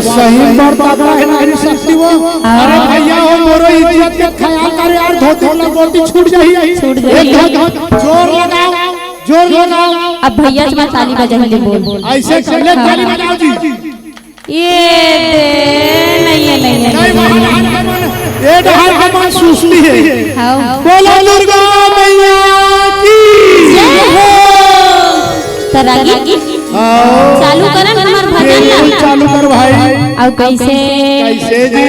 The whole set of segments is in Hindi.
सही पर तगड़ा है नारी शक्ति वो। अरे भैया वो मोरो इज्जत के ख्याल कर यार, धोती लंगोटी छूट जाई। जोर लगाओ, जोर लगाओ। अब भैया तुम्हारा ताली बजाएंगे, बोल ऐसे चले ताली बजाओ जी। ये नहीं ये ढाल का मन सुस्ती है। बोलो दुर्गा मैया की जय हो। तरागी चालू करन हमार भजन चालू कर भाई। अब कैसे जी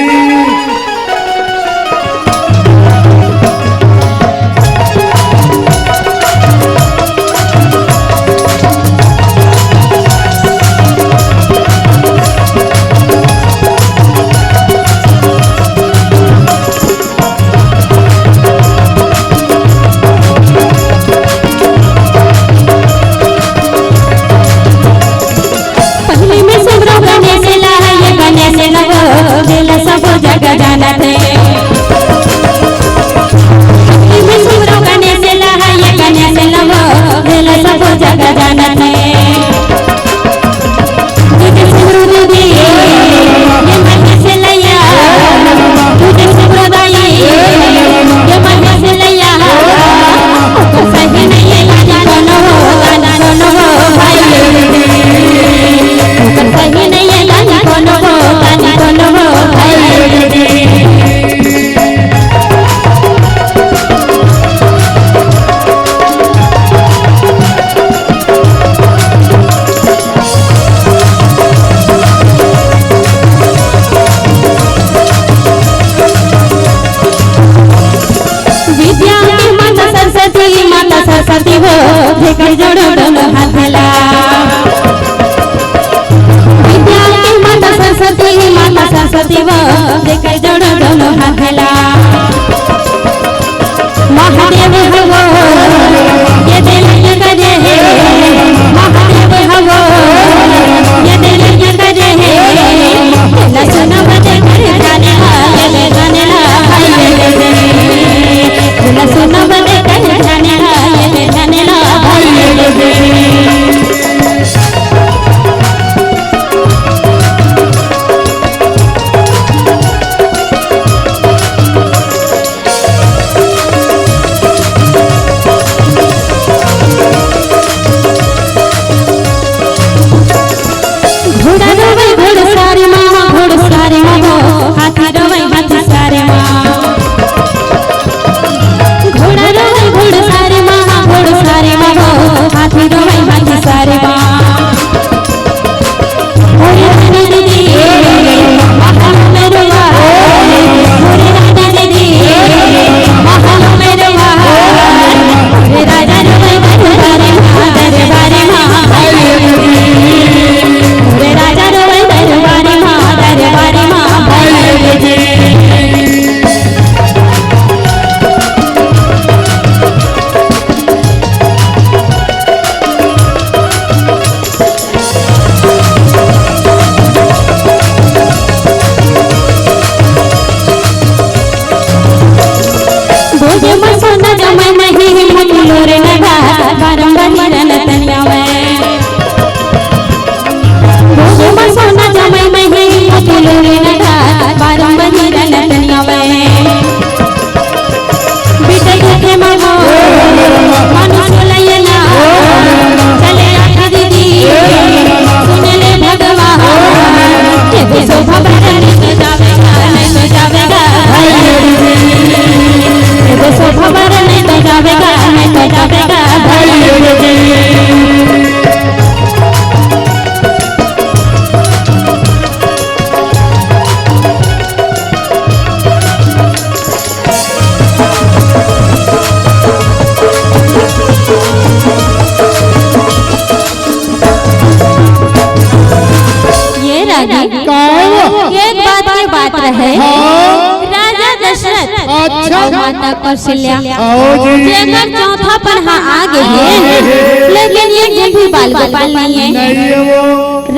सरस्वती हो जेकर जोड़ो दोनों हाथ मिला। विद्या की माता सरस्वती हो जेकर जोड़ो दोनों हाथ मिला। महादेव हो ये दिल करे है, महादेव हो ये दिल करे है। ना सुनो बजे कर जाने ले जाने ना सुनो बजे कर जाने है राजा दशरथ और माता कौशल्या जेकर चौथा पन्हा आ गए, लेकिन ये भी बाल गोपाल नहीं है।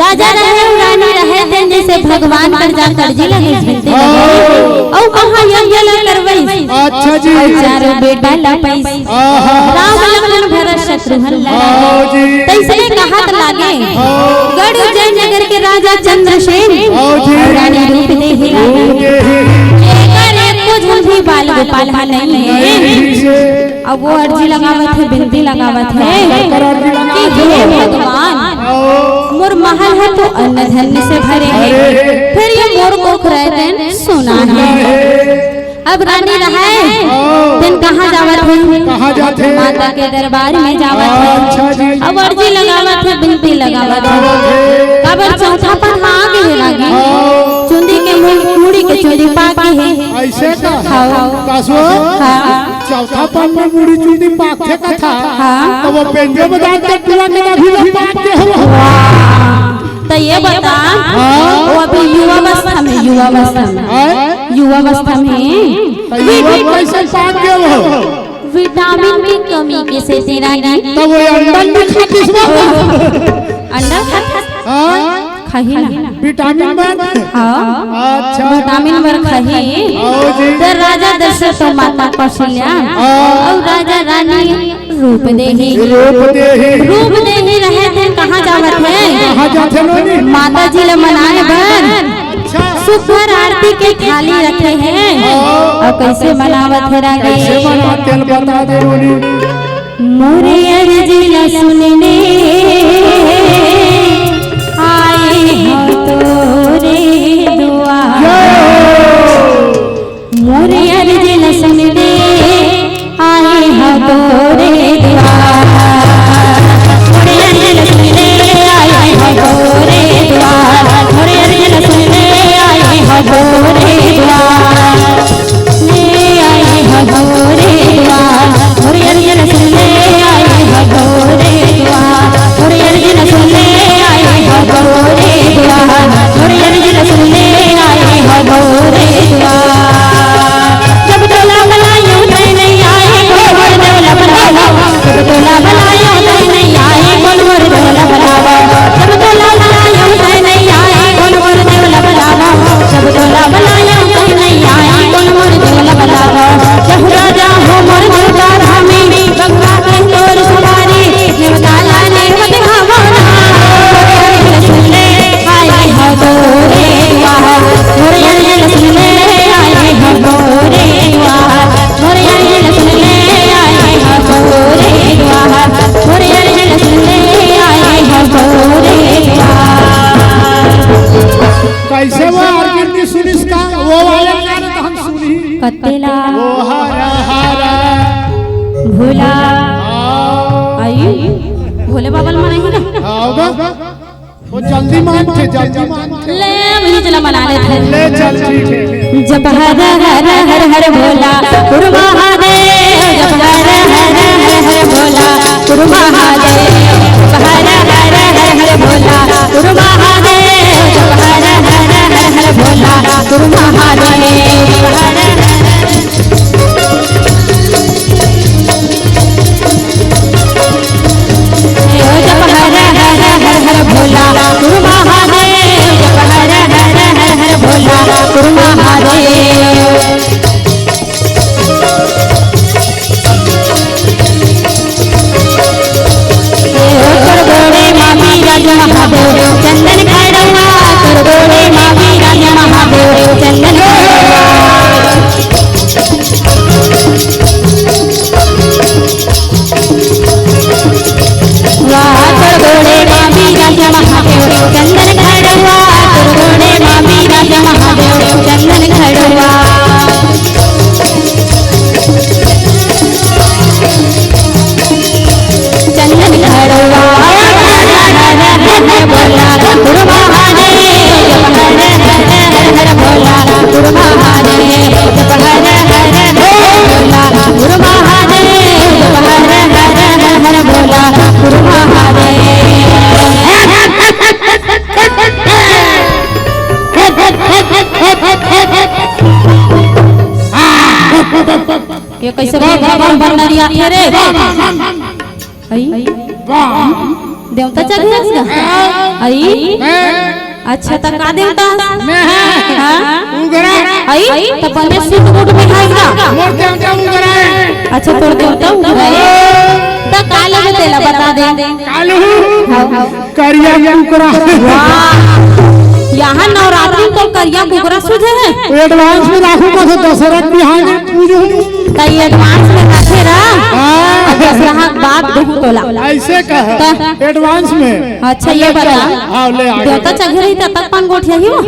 राजा रहे रानी रहे थे जैसे भगवान पर जाकर जी लगे झलते और कहां यज्ञ करवई। अच्छा जी चारों बेटा लपई राम लक्ष्मण भरत शत्रुघ्न लड़ाई तैसे कहत लागे गढ़ जयनगर के राजा चंद्रसेन और रानी रूप देही कुछ भी बाल गोपाल नहीं है। अब वो अर्जी लगावत है, बिंदी लगावत है कि हे भगवान मोर महल है तो अन्न धन्य से भरे हैं, फिर ये मोर को रहते सोना है। अब रानी रहे दिन कहाँ जावत है? माता के दरबार में जावत है। अब अर्जी लगावत है, बिनती लगावत है। कबर चौथा पर आगे है लागी चुंदी के मुड़ी के चुंदी पाके है ऐसे का कासो चौथा पर में मुड़ी चुंदी पाके का था। तो वो पेंजो में डाल के पूरा के भी पाके हो। तो ये बता वो अभी युवावस्था में कैसे पाक गया वो? विटामिन की कमी के से तेरा तो वो अंडा नहीं खाती अंडा खाही ना विटामिन बर। अच्छा विटामिन बर खाही। तो राजा दशरथ और माता कौशल्या और राजा रानी रूप देही रहे थे। कहाँ जावत है? माता जी ले मनाए बर सुखर आरती के थाली रखे हैं। और कैसे मनावत है रागे? बता दे मोरे अर्जी न सुनने आए हो तोरे दुआर। मोरे अर्जी न सुनने आए हो तोरे द्वार। मोरे अर्जी न सुनने आए हो तोरे द्वार। मोरे अर्जी न सुनने आए हो तोरे द्वार। ले आए हो तोरे द्वार। मोरे अर्जी न सुनने आए हो तोरे द्वार। मोरे अर्जी न सुनने आए हो तोरे द्वार। मोरे अर्जी न सुनने आए हो तोरे द्वार। जब तोला बनायो तै नहीं आए गोबर देवला बनावा। जब तोला बनायो तै नहीं आए गोबर देवला बनावा। जब तोला बनायो तै नहीं आए गोबर देवला बनावा। जब तोला बनायो तै नहीं आए गोबर देवला बनावा। जब राजा हो मोर दुर्गा धामी गंगा के तोर सवारी निवताला ने मत भावना। सुनले आए हो तोरे द्वार। मोरे अर्जी सुनले आए हो तोरे द्वार। मोरे अर्जी सुनले आए हो तोरे द्वार। मोरे अर्जी सुनले आए हो तोरे द्वार। कैसे वो अर्जुन सुनिस का वो वाला गाना तो हम सुनी कतेला वो हरा हरा भोला आई भोले बाबा माने ही ना आओगा वो जल्दी मानते ले मुझे चला मना लेते ले चल ठीक है। जब हर हर हर हर भोला गुरु महादेव। जब हर हर हर हर भोला गुरु महादेव। जब हर हर हर हर भोला गुरु महादेव। जब हर हर हर हर भोला गुरु महादेव। जब हर हर हर हर भोला गुरु महादेव। जब हर हर हर हर भोला गुरु महादेव। करगोड़े मामी राजा महादेव चंदन खड़वा। करगोड़े मामी राजा महादेव चंदन करगोड़े मामी राजा महादेव चंदन खड़वा। करगोड़े मामी राजा महादेव चंदन खड़वा। चंदन खड़वा बोला गुरु महादेव। जब हर हर हर भोला गुरु महादेव। जब हर हर भोला गुरु महादेव। जब हर हर हर भोला गुरु महादेव। ये कैसे बनरिया थे रे आई देवता चल गया आई। अच्छा त का देवता आई त पहले सूट बूट में खाएगा। मोर देवता उगरा है। अच्छा तोड़ देवता उगरा है। तो काले में तेला बता दे। कालू हाँ। करिया कुकरा। यहाँ नवरात्रि को करिया कुकरा सुझे है। एडवांस में राखूंगा तो दशरथ बिहार पूजो तो ये एडवांस में रखे रहा। दशरहा बाप दहु तोला। ऐसे कह एडवांस में। अच्छा ये बता। हाँ ले आ। देवता चघरी तब तक पान गोठिया ही वो।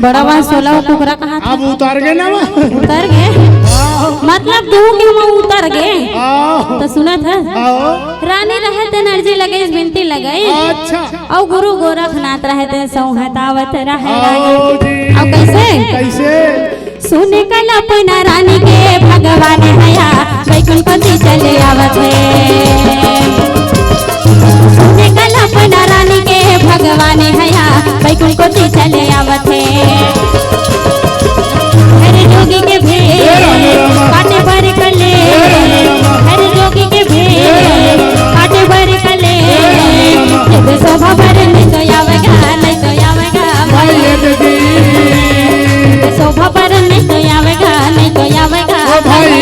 बड़ा बात 16 कुकरा कहा था। अब उतार गए ना उतर गए मतलब तू कि हम उतर गए तो सुना था रानी रहे थे नर्जी लगे बिनती लगाई। अच्छा और गुरु गोरखनाथ रहे थे सौहतावत रहे। जी। और कैसे कैसे सुने कल अपना रानी के भगवान हया वैकुंठपति चले आवत है। सुने कल अपना रानी के भगवान हया वैकुंठपति चले आवत है। हर जोगी के भेद काटे भर कले। हर जोगी के भेद काटे भर कले। जब शोभा भर नहीं तो आवेगा नहीं तो आवेगा भाई शोभा भर नहीं तो आवेगा नहीं तो आवेगा भाई।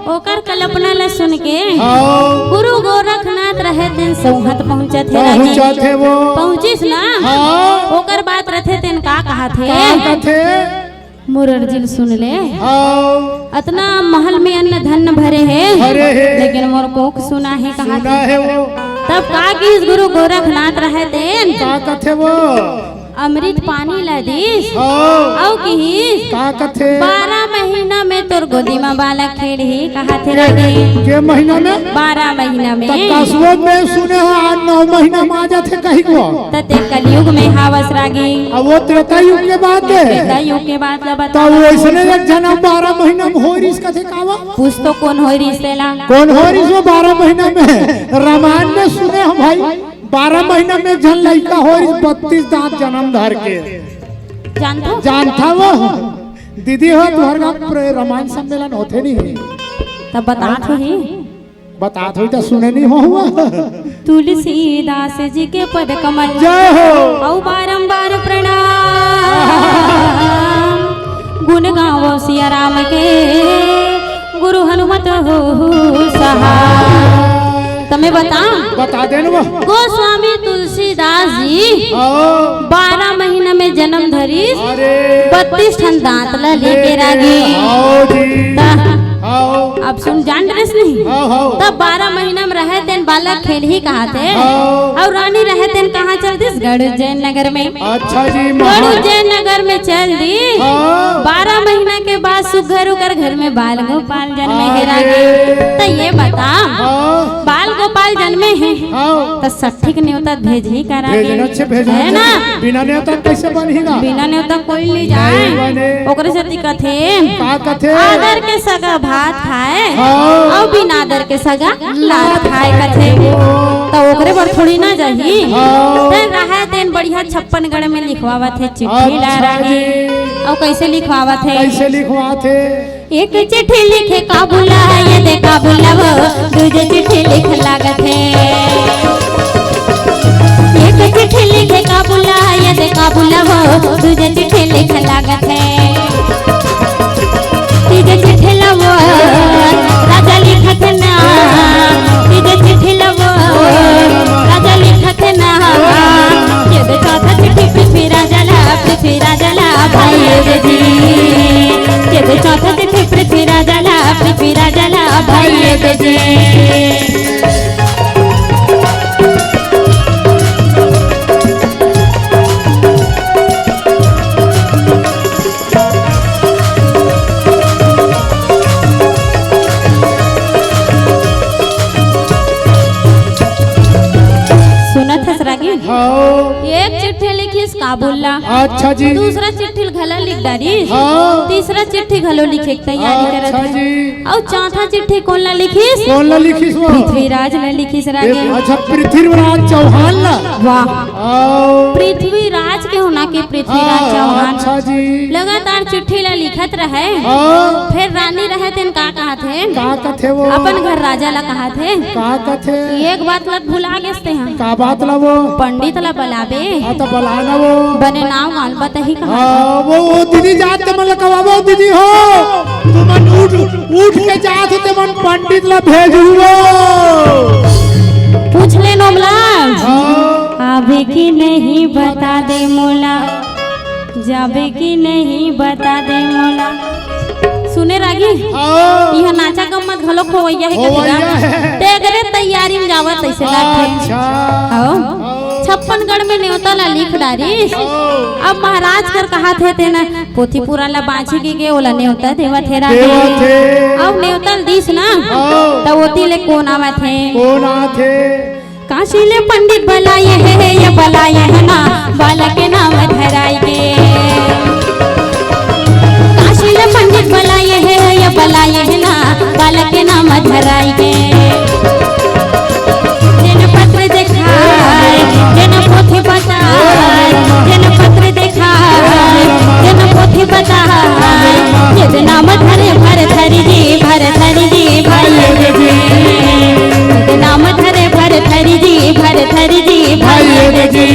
ओकर कल्पना ला सुन के गुरु गोरखनाथ रहे दिन सौहत पहुंचे थे। वो पहुंचिस ना ओकर बात रथे तेन का कहा थे। मुरर्जिल सुन ले अतना महल में अन्न धन भरे है लेकिन मोर कोख सुना है कहा थे। तब का कि गुरु गोरखनाथ रहे दिन का कथे वो अमृत पानी ला दीस औ की का कथे 12 महीना में तोर गोदी में बालक खेड़ ही कहा थे रागी के महीना में 12 महीना में तकसुओ में सुने हो 9 महीना में आ जाते कहीं को तते कलयुग में हावस रागी। अब वो त्रेता युग के बाद त्रेता युग के बाद ला बता तो वैसने एक जना 12 महीना में होरिस कथे कावा पूछ तो कौन होरिस तेला कौन होरिस वो 12 महीना में रामायण में सुने हम भाई 12 महीना में जन लड़का हो 32 दांत जन्म धर के जानता वो दीदी हो तुहर गांव रामायण सम्मेलन होते नहीं तब बता थोड़ी तो सुने नहीं हो तुलसीदास जी के पद कमल जय हो औ बारंबार प्रणाम गुण गावो सिया राम के गुरु हनुमत हो सहाय। तमें बता देन वो गोस्वामी तुलसीदास जी 12 महीना में जन्म धरी 32 ठन दांत ला लेके रागी। अब सुन जान ड्रेस नहीं तब 12 महीना में रहे तेन बालक खेल ही कहा थे और रानी रहे तेन कहाँ चल दी गढ़ जैन नगर में। अच्छा जी गढ़ जैन नगर में चल दी 12 महीना के बाद सुघर उकर घर में बाल गोपाल जन्मे है रागी। तो ये बता बाल गोपाल जन्मे हैं तो सठिक न्योता भेज ही करागे है ना। बिना न्योता कैसे बनेगा बिना न्योता कोई ले जाए ओकरे से कथे आदर के सगा भात खाए और बिना आदर के सगा लात खाए कथे तो ओकरे पर थोड़ी ना जाही तेन रहा तेन बढ़िया 56 गढ़ में लिखवावत है चिट्ठी ला रागी। और कैसे लिखवावत है एक चिट्ठी लिखे काबुला ये दे काबुला वो दूजे चिट्ठी लिख लागत है। एक चिट्ठी लिखे काबुला ये दे काबुला वो दूजे चिट्ठी लिख लागत है। तीजे चिट्ठी लवो राजा लिखत ना तीजे चिट्ठी लवो राजा लिखत ना ये दे चौथा चिट्ठी पृथ्वी राजा ला भाई रे जी ये दे चौथा चिट्ठी पृथ्वी राजा ला भाई रे जी। एक चिट्ठी लिखिस का बोलला। अच्छा जी। दूसरा चिट्ठी घला लिख डारी। हाँ। तीसरा चिट्ठी घलो लिखे के तैयारी करत अच्छा है। जी। और चौथा चिट्ठी कौन ला लिखिस? कौन ला लिखिस वो? पृथ्वीराज ने लिखिस रागे। अच्छा पृथ्वीराज चौहान ला। वाह। आओ। पृथ्वीराज के होना के पृथ्वीराज चौहान। अच्छा जी। लगातार चिट्ठी ला लिखत रहे। हाँ। फिर रानी रहे तेन का कहा थे? का कथे वो? अपन घर राजा ला कहा थे। का कथे? एक बात लत भुला गेस्ते हैं। का बात ला वो? पंडित ला बलाबे। हाँ तो बलाना वो। बने नाव गाल बताही कहा। हाँ वो दीदी जात ते मन कवाबो दीदी हो। तुमन उठ के जात ते मन पंडित ला भेजुओ। पूछ ले नोमला। हाँ। अभी की नहीं बता दे मोला। जाबे की नहीं बता दे मोला। सुने रागी हाँ। यह नाचा गम्मत घलो खोवैया है खोवैया है। ते अगरे तैयारी में जावत ऐसे लागे। अच्छा। आओ 56गढ़ में न्योता ला लिख डारी। अब महाराज कर कहा थे तेना पोथी पूरा ला बांची के ओला न्योता देवा थे रागे। अब न्योता दिस ना तो ओती ले कौन आवा थे? कौन आथे? काशी ले पंडित बलाये है ये बलाये है ना बालक के नाम धराई के। काशी ले पंडित बलाये है ये बलाये है ना बालक के नाम धराई के। जन पत्र देखाय जन पोथी बताय जन पत्र देखाय जन पोथी बताय ये नाम धरे भर धरी जी भाई ये नाम धरे भर धरी जी भाई जी।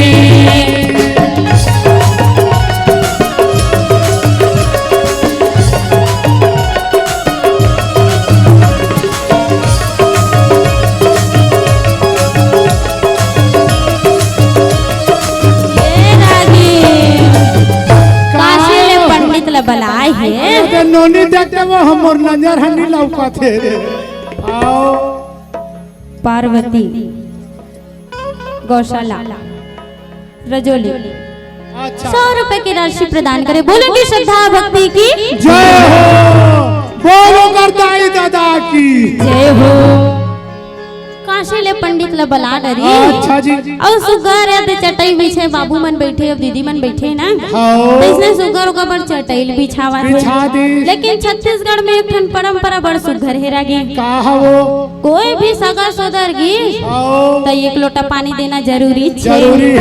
बलाय है तो नोनी देखते वो हमर नजर हनी लौका थे रे। आओ। पार्वती गौशाला रजोली। अच्छा। 100 रुपए की राशि प्रदान करे। बोलोगी श्रद्धा भक्ति की जय हो। बोलो करताई दादा की जय हो। काशी ले पंडित ला बला डरी। अच्छा जी। और सुगर है चटाई बिछे बाबू मन बैठे अब दीदी मन बैठे ना। हाँ। इसने सुगर का बड़ चटाई बिछावा बिछा दी। लेकिन छत्तीसगढ़ में एक ठन परंपरा बड़ सुघर है रागी। का वो? कोई भी सगा सोदरगी तो एक लोटा पानी देना जरूरी है।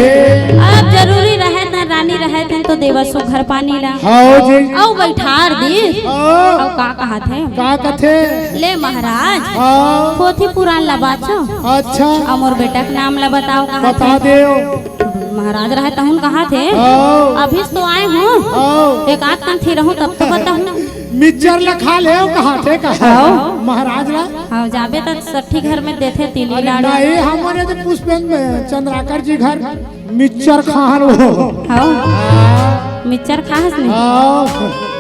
अब जरूरी रहे ना रानी रहे तो देवा सुघर पानी ला। हाँ जी। और बैठार दी। और का कहा थे? का कथे? ले महाराज हाँ। पोथी पुराण ला बात छो। अच्छा। अमोर बेटा के नाम ला बताओ कहा बता थे? दे। महाराज रहे तहुन कहा थे? अभी तो आए हूँ एक आध कान थी रहूँ तब तो बताऊँ। मिक्सचर ला खा ले कहा थे कहा महाराज ला। हाँ जाबे तो सठी घर में देते तिली लाडू। नहीं हमारे तो पुष्पेंद्र में चंद्राकर जी घर मिक्सचर खान वो। हाँ मिक्सचर खास नहीं।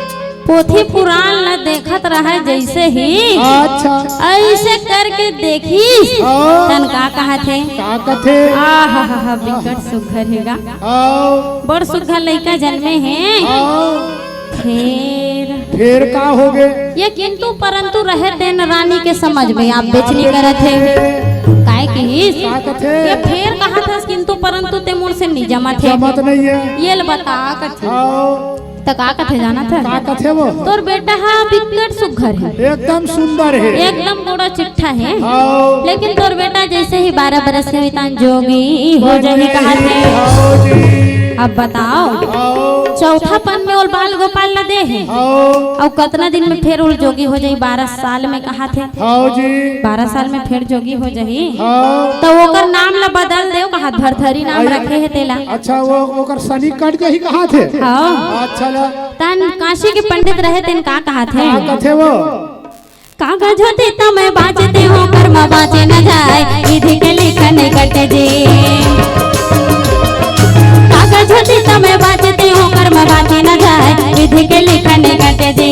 पोथी पुराण ला देखत रहे जैसे ही। अच्छा। ऐसे करके देखी तन का कहा थे? का कथे? आहा बिकट सुघर हेगा। बड़ सुघर लड़का जन्मे हैं। फिर का हो गए? ये किंतु परंतु रहे तेन रानी के समझ में आप बेचनी करत थे काय की ये फिर कहा था किंतु परंतु ते मुड़ से नहीं जमा थे। जमत नहीं है। ये बता कथे तो का कथे जाना था? का कथे वो? तोर बेटा हा बिकट सुघर है। एकदम सुंदर है। एकदम गोड़ा चिट्ठा है। लेकिन तोर बेटा जैसे ही 12 बरस के वितान जोगी हो जाए कहा थे। अब बताओ चौथा पन में उल बाल गोपाल न दे है और कितना दिन में फिर उल जोगी हो जाई? 12 साल में कहा थे। 12 साल में फिर जोगी हो जाई तो ओकर नाम ला बदल दे कहा भरथरी नाम रखे है तेला। अच्छा वो ओकर सनी कट के ही कहा थे। हाँ अच्छा तन काशी के पंडित रहे तेन का कहा थे? का कथे वो? कागज होते तो मैं बाँचते हो कर्म बाँचे न जाए विधि के लिखन कट जे। कागज होते तो मैं बाँचते हो कर्म बाँचे न जाए विधि के लिखन कट जे।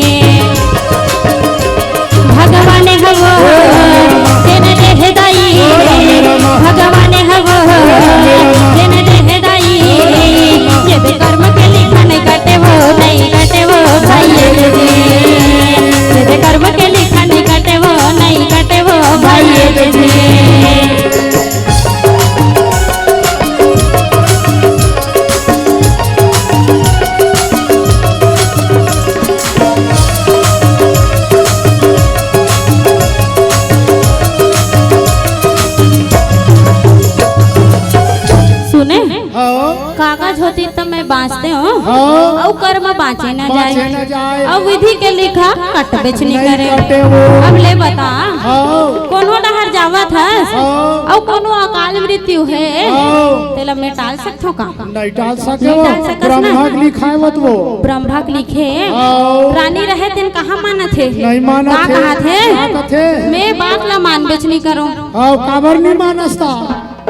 भगवान हवो तेन देह दाई भगवान हवो तेन देह दाई ये भी कर्म के लिखन कटे वो नहीं कटे वो भाई ये कर्म के लिखन कटे वो नहीं कटे वो भाई। हाँ। और कर्म बाँचे न बाँचे न जाए। जाए और विधि के लिखा कट बेच नहीं करे। कटे वो। अब ले बता हाँ। कोनो डहर जावत हस हाँ। और कोनो अकाल मृत्यु है हाँ। तेला में टाल सकथो का? नहीं टाल सके नहीं वो, टाल सकस ना। ब्रह्मा के लिखाए मत वो। ब्रह्मा के लिखे हाँ। रानी रहे तेन कहाँ माना थे? नहीं माना का थे। कहा थे? का कथे? मैं बात ला मान बेच नहीं करूं, और काबर नहीं मानसता।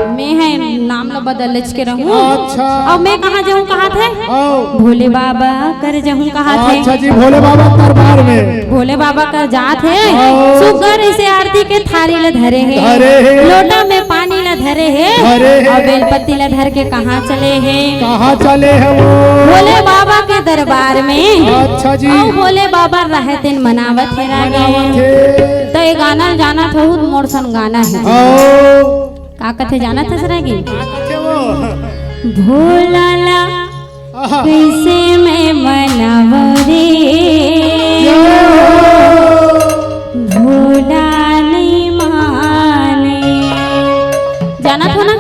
मैं है नाम ला बदल के रहूं। अच्छा। और मैं कहाँ जाऊं कहा थे? हाँ। भोले बाबा कर जाऊं कहा थे? अच्छा जी, भोले बाबा दरबार में। भोले बाबा का जात है हाँ। सुगर इसे आरती के थारी ला धरे है, धरे है। लोटा में पानी ला धरे है धरे है। और बेलपत्ती ला धर के कहाँ चले हैं? कहाँ चले हैं वो? भोले बाबा के दरबार में। अच्छा जी। और भोले बाबा रहते मनावत है रागे। मनावत है। तो ये गाना जाना था मोर सन गाना है। आओ। का कथे जाना था सरागी? का कथे वो? भोला ला आहा। कैसे मैं मनाव रे, भोला नहीं माने। जाना था ना?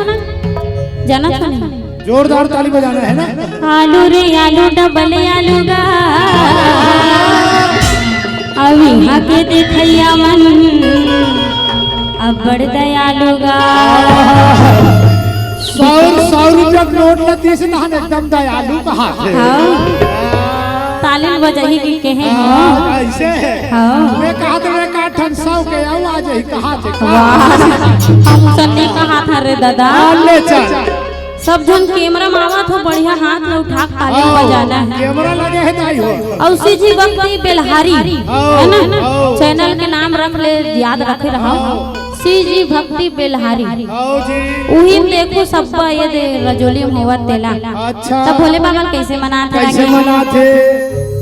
जाना था ना? जोरदार ताली बजाना है ना। आलू रे आलू डबल आलू गा अभी हके देखैया मन अब बड़ दयालु गा। 100 रुपया नोट लती से नहाने एकदम दयालु कहा थे। तालिल बजाही की कहे हाँ, ऐसे है। हाँ। मैं कहा था मैं कहा ठन 100 के आओ आज ही कहा थे। हम सन्नी कहा था रे दादा। ले चल। सब जन कैमरा मावा तो बढ़िया हाथ में उठा के ताली बजाना है। कैमरा लगे है ताई हो। और सीजी वक्ती बेलहारी है ना, आओ। चैनल के नाम रख ले, याद रखे रहो सीजी भक्ति बेलहारी। आओ जी। वही देखो सब ये दे रजोली में होवत तेला। अच्छा। तब भोले बाबा कैसे मनाते? कैसे मनाते?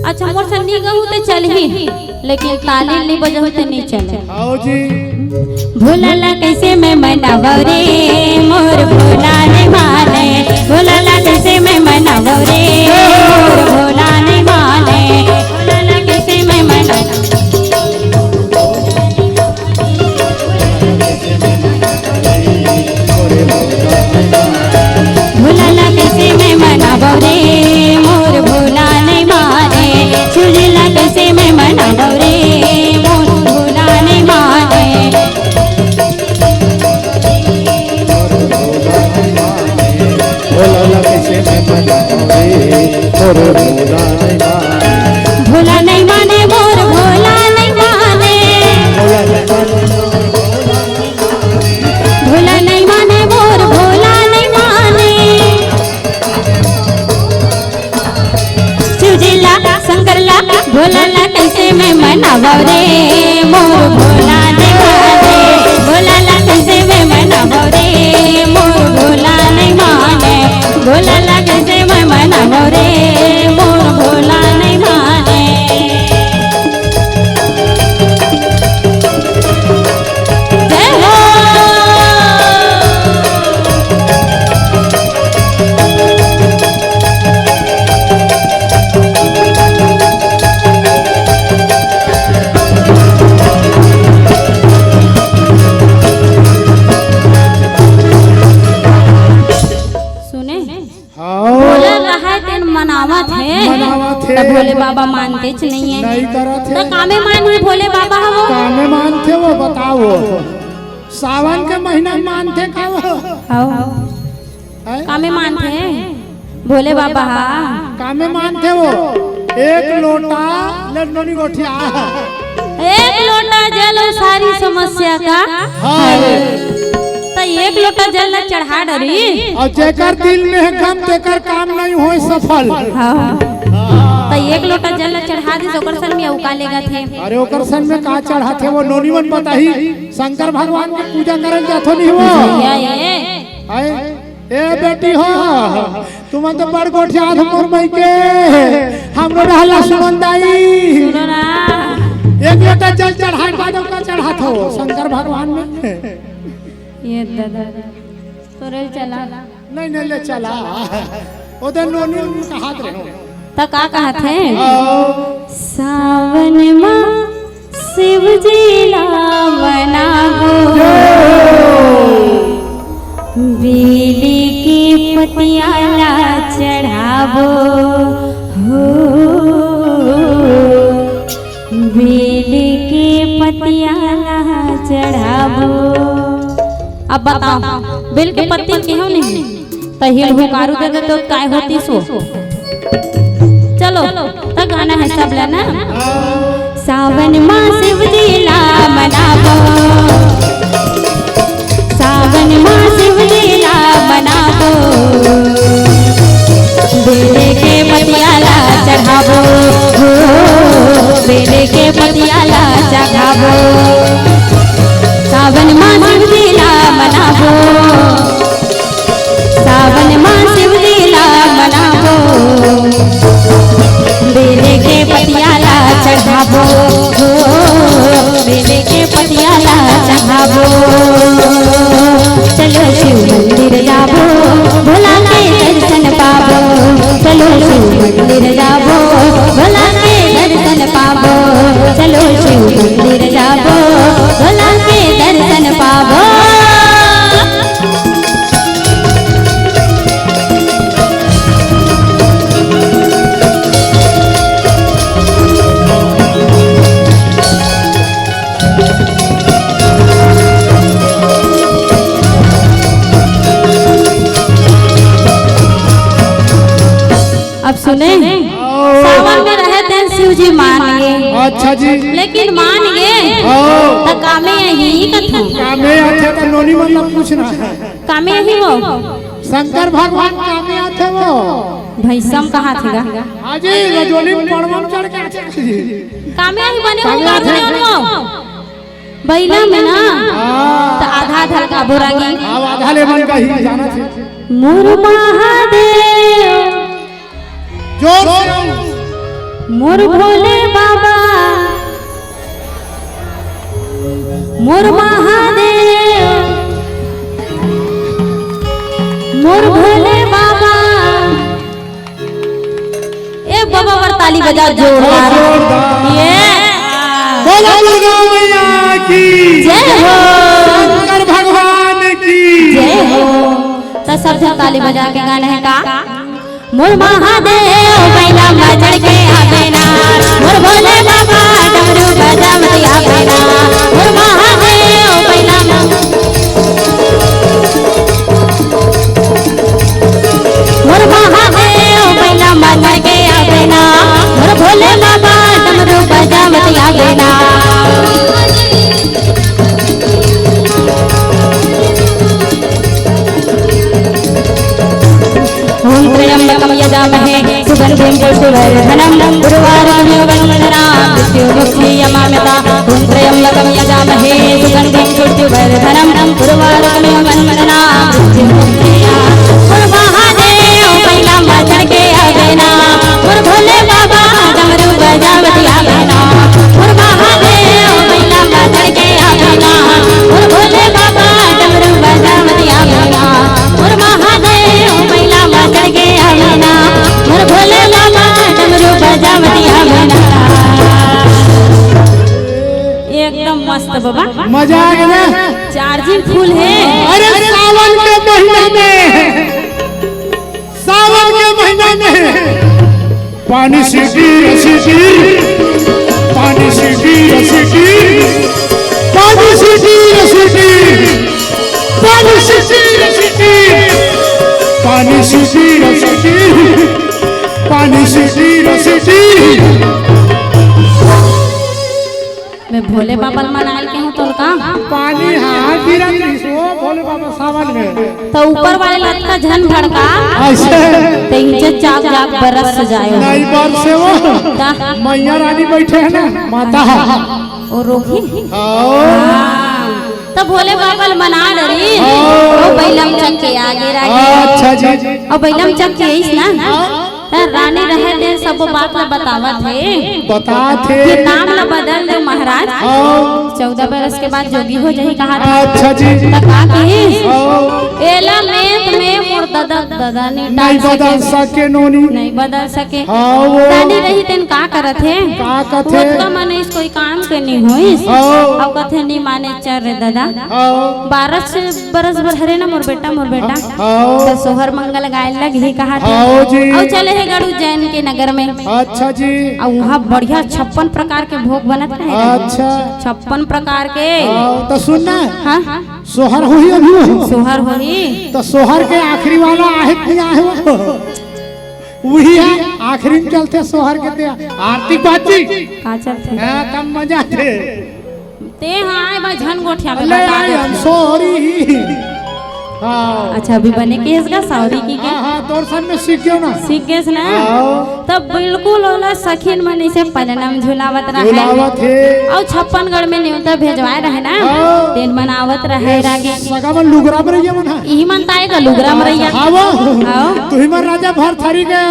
अच्छा मोर सन्नी गहू तो चल ही, लेकिन ताली नहीं बजहू तो नहीं चले। आओ जी। भोला ला कैसे मैं मनाव रे, मोर भोला नहीं माने। भोला ला कैसे मैं मनाव रे, मोर भोला नहीं माने। भोला ला कैसे मैं मनाव, भोला ला कैसे मैं मनाव रे, मोर भोला नहीं माने। चुड़ला कैसे मैं मनाव रे, मोर भोला नहीं माने। भोला कैसे मैं मनावे मोर भोला नहीं माने। भोला नहीं माने मोर भोला नहीं माने। भोला नहीं माने मोर भोला नहीं माने। शिवजीला शंकरला भोला ला कैसे मैं मनाव रे, मोर भोला नहीं माने। भोला ला कैसे मैं मनाव रे, मोर भोला नहीं माने। भोला ला कैसे मैं मनाव रे, मोर भोला नहीं माने। जय हो। सुने भोला रहा तेन मनावत है, मनावत है। तो भोले बाबा मानते च नहीं है। नहीं करत तो है। कामे मान है भोले बाबा वो? कामे मानते वो बताओ। सावन के महीना में मानते का वो? हैं? कामे मानते हैं भोले बाबा। कामे मानते वो। एक लोटा लड़नोनी गोठिया। एक लोटा जल और सारी समस्या का हाँ। तो एक लोटा जल न चढ़ा डरी। और जेकर दिल में है गम तेकर काम नहीं होए सफल। तो एक लोटा जल न चढ़ा दी तो सन में उका लेगा थे। अरे ओकर सन में का चढ़ा थे वो नोनी मन बताही। शंकर भगवान की पूजा करल जाथो नहीं हो। या ये आए ए बेटी हो तुम तो बड़ गोठिया मोर मई के हमरो रहला सुमंदाई। सुनो ना एक लोटा जल चढ़ाए बाद ओका चढ़ा थो शंकर भगवान में। ये दादा तोरे चला नहीं नहीं ले चला ओदे नोनी का हाथ रहो। तो का कहत है? आओ। सावन माँ शिव जी ला मनावो, बेली की पतियाला चढ़ावो। चढ़ाबो। अब बताओ बेल के पत्ती क्यों नहीं तहिल हुकारू दे दे तो काय होती सो। चलो तो गाना है सब लेना। सावन माँ शिव जी ला मनाबो, सावन माँ शिव जी ला मनाबो, बेले के पतियाला चढ़ाबो, बेले के पतियाला चढ़ाबो, सावन माँ शिव जी ला मनाबो, सावन माँ शिव जी ला मनाबो, बेले के पतियाला चढ़ाबो, बेले के पतियाला चढ़ाबो। चलो शिव मंदिर जाबो, भोला के दर्शन पाबो, चलो शिव मंदिर जाबो, भोला के दर्शन पाबो, चलो शिव मंदिर जाबो, भोला के दर्शन पाबो। अब सुने सावन में रहते हैं शिव जी मान गए। अच्छा जी। लेकिन मान गए तो कामे यही कथू कामे आथे तो नोनी मतलब पूछना है। कामे यही हो शंकर भगवान कामे आथे वो भैसम कहाँ थेगा। हाजी रजोली पड़वम चढ़ के आथे जी। कामे यही बने हो कामे हो बैला में ना तो आधा आधा का बुरागी अब आधा ले मन का ही जाना थे। मोर महादेव जोर मोर भोले बाबा, मोर महादेव, मोर भोले बाबा। ए बाबा वर ताली बजा जोरदार। ये बोलो दुर्गा मैया की जय हो, शंकर भगवान की जय हो। तो सब जन ताली बजा के गाना है का मोर महादेव बैला मचड़ के आवे ना, मोर भोले बाबा डमरू बजावत आवे ना, मोर महादेव बैला मोर महादेव बैला मचड़ के आवे ना, मोर भोले बाबा डमरू बजावत आवे ना। ओम त्र्यंबकं यजामहे सुगंधिं पुष्टिवर्धनम् उर्वारुकमिव वन्दनाम् मृत्युमुक्षीयमामृताम्। ओम त्र्यंबकं यजामहे सुगंधिं पुष्टिवर्धनम् उर्वारुकमिव वन्दनाम् मृत्युमुक्षीयमामृताम्। मोर महादेव बैला मचड़ के आवे ना, मोर भोले बाबा डमरू बजावत आवे ना, मोर महादेव बैला मचड़ के आवे ना, मोर भोले बाबा डमरू बजावत आवे ना, मोर महादेव बैला मचड़ के आवे ना, मोर भोले बाबा डमरू बजावत आवे ना। एकदम मस्त बाबा मजा आ गया। चार्जिंग फुल है। अरे सावन के महीने में, सावन के महीने में पानी सीटी रसीटी, पानी सीटी रसीटी, पानी सीटी रसीटी, पानी सीटी रसीटी, पानी सीटी रसीटी, पानी सीटी रसीटी। मैं भोले बाबा मनाई के हूँ तो का पानी हाँ गिरा सो भोले बाबा सावन में तो ऊपर वाले लटका झन भड़का ऐसे तेंजे चाक चाक बरस जाए नहीं बात से वो मैया रानी बैठे हैं ना माता और रोकी आओ तो भोले बाबा मना डरी और बैलम चक के आगे रागे। अच्छा जी। और बैलम चक के इस ना रानी रहे दे सब बात ला बतावत है बता थे कि नाम ला बदल दे महाराज 14 बरस के बाद जोगी हो जाही कहा था। अच्छा जी। तका की एला में तुम्हें दादा दादा नहीं बदल सके नोनी, नहीं बदल सके। हाँ वो दादी रही तेन का करत है, का कथे तो माने कोई काम करनी होइस अब कथे नहीं माने चल रे दादा 12 बरस भर हरे ना मोर बेटा तो सोहर मंगल गाय लगी कहा और चले है गड़ू जैन के नगर में। अच्छा जी। और वहाँ बढ़िया 56 प्रकार के भोग बनत रहे। अच्छा 56 प्रकार के। तो सुनना हाँ सोहर हुई अभी सोहर होई तो सोहर के आखिरी वाला आहे नहीं आहे वही है आखिरी में चलते सोहर के ते आरती बाजी का चलते हां कम मजा थे ते हां बा झन गोठिया में ले बता आई दे। हम सॉरी। हाँ अच्छा अभी बने के इसका सॉरी की के हाँ तोर सन में सीख गयो ना सीख गए ना तब बिल्कुल ओला सखीन मनी से पलनम झुलावत रहे और 56 गढ़ में न्यूता भेजवाए रहे ना तेन बनावत रहे रागे सगा में लुगरा में रहिए मन यही मनता है का लुगरा में रहिया हां तू ही मन राजा भर थारी के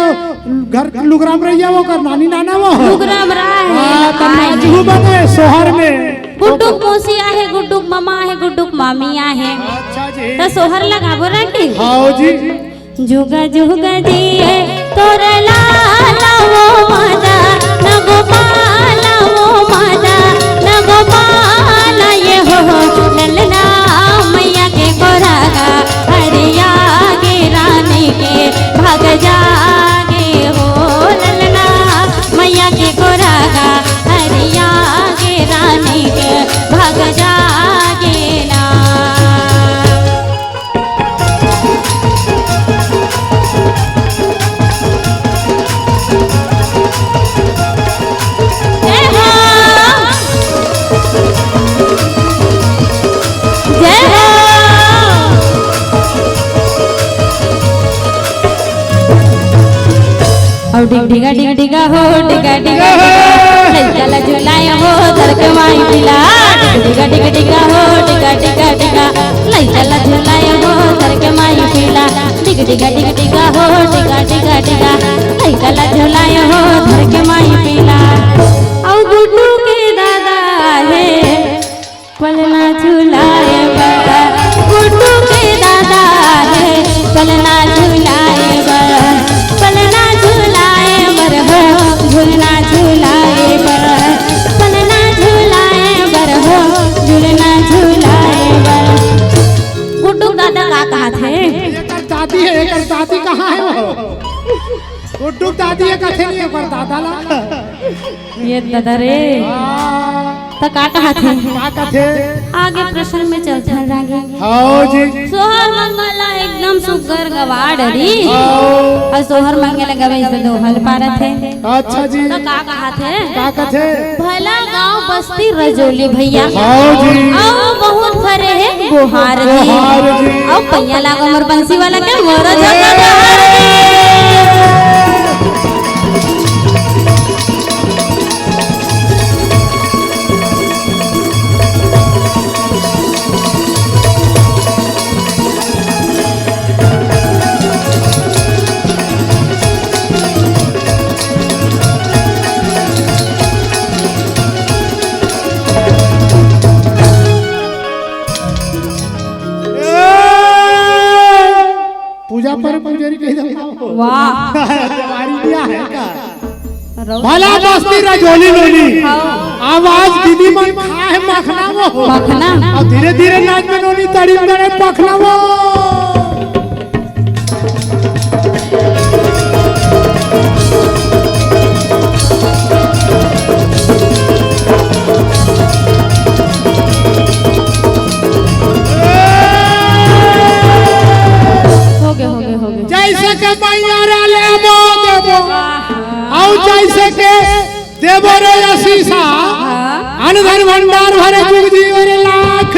घर लुगरा में रहिया वो कर नानी नाना वो लुगरा में रहे हां तब जू बने सोहर में गुड्डुक मौसी आहे गुड्डुक मामा आहे गुड्डुक मामी आहे। अच्छा जी तो सोहर लगाबो रखी हां जी जुगा जुगा दिए तोर लाला वो मादा न गोपाला वो मादा न गोपाला ये हो ललना मैया के गोरागा हरिया के रानी के भाग जागे हो ललना मैया के गोरागा हरिया के रानी के भाग जागे ना। और डिगा डिगा डिगा हो डिगा डिगा लइका झुलाया हो धर के माई पिला डिगा डिगा डिगा हो डिगा डिगा डिगा लइका झुलाया हो धर के माई पिला डिगा डिगा डिगा डिगा हो डिगा डिगा डिगा लइका झुलाया हो धर के माई पिला। और गुड्डू के दादा है पलना झुलाए बड़ा गुड्डू के दादा है पलना झुलाए बड़ा पलना झुलाए बर हो झूलना झुलाए बर पलना झुलाए बर हो झूलना झुलाए बर। गुड्डू दादा का कहा थे एकर दादी है एकर दादी कहाँ है वो गुड्डू दादी है कथे नहीं पर दादा ला ये दादा रे तो का कहा थे का कथे आगे प्रश्न में चलते हैं आगे। हां जी सोहर मंगला एकदम सुगर गवाड़ री और सोहर मंगला गवे से दो हल पारत है। अच्छा जी तो का कहा थे का कथे भला गांव बस्ती रजोली भैया हां जी आओ बहुत फरे है गुहार जी आओ पैया लागो मोर बंसी वाला के मोर जगा बहार पूजा पर पुजारी कह दो वाह जवारी दिया है का रौ- भला बस्ती रजोली लोली आवाज दीदी मन खा है मखना वो मखना और धीरे धीरे नाच में नोनी तड़ी में पखना वो हो गए जैसे के मैया रे लेबो देबो और जैसे के देबो रे आशीषा अनधन भंडार भरे जुग जीवन लाख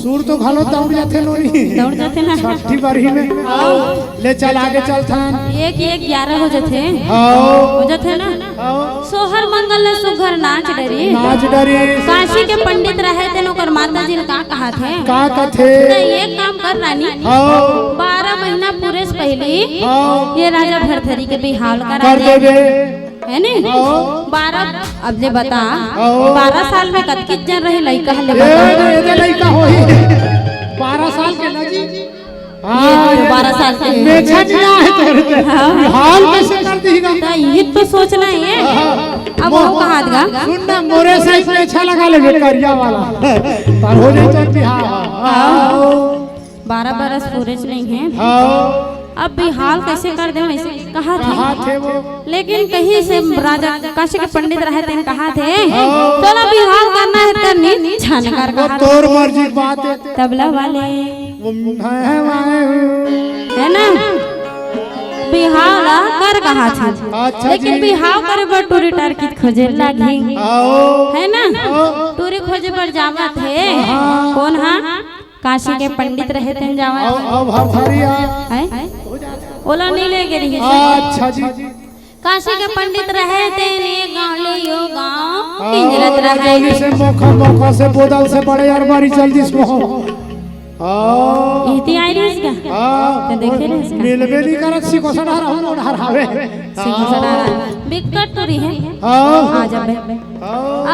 सूर तो घालो दौड़ जाते नोनी दौड़ जाते ना छठी बारी में ले चल आगे चलथन 1-11 हो जाते हो जाते ना सोहर मंगल ने सुघर नाच डरी काशी के पंडित रहे थे ओकर माता जी ने का कहा थे का कथे एक काम कर रानी 12 महीना पूरे से पहले ये राजा भरथरी के बिहाव कर देबे है नी 12 अब ले बता 12 साल में कतकित जन रही लइका ले बता ये लइका होई 12 साल के ना जी ये 12 साल के बेचा दिया है तेरे हाल कैसे कर दीगा तो ये तो सोचना है अब वो कहा देगा सुन ना मोरे साइज में अच्छा लगा ले बेकरिया वाला पर हो जाए तो बिहार 12 बरस पूरे नहीं है अब बिहार कैसे कर दे वैसे कहा थे वो लेकिन कहीं से राजा काशी के पंडित रहे थे कहा थे चलो बिहार करना है करनी छानकर कहा तोर मर्जी बात है तबला वाले है ना बिहार कर कहा था अच्छा लेकिन बिहार करे पर टूरी टारकिट खोजे लगी है ना टूरी खोजे पर जावा थे कौन हा काशी के पंडित रहे थे जावा है ओला नहीं ले गई अच्छा जी काशी के पंडित रहे थे ने गांव ले यो गांव पिंजरत रहे से मौका से बोदल से बड़े यार बारी चल दिस मो इति आई रही इसका तो देखे रे इसका मिलबे नहीं करत सी को सड़ा रहा हरावे सिंह सड़ा बिकट टूरी है आ जा बे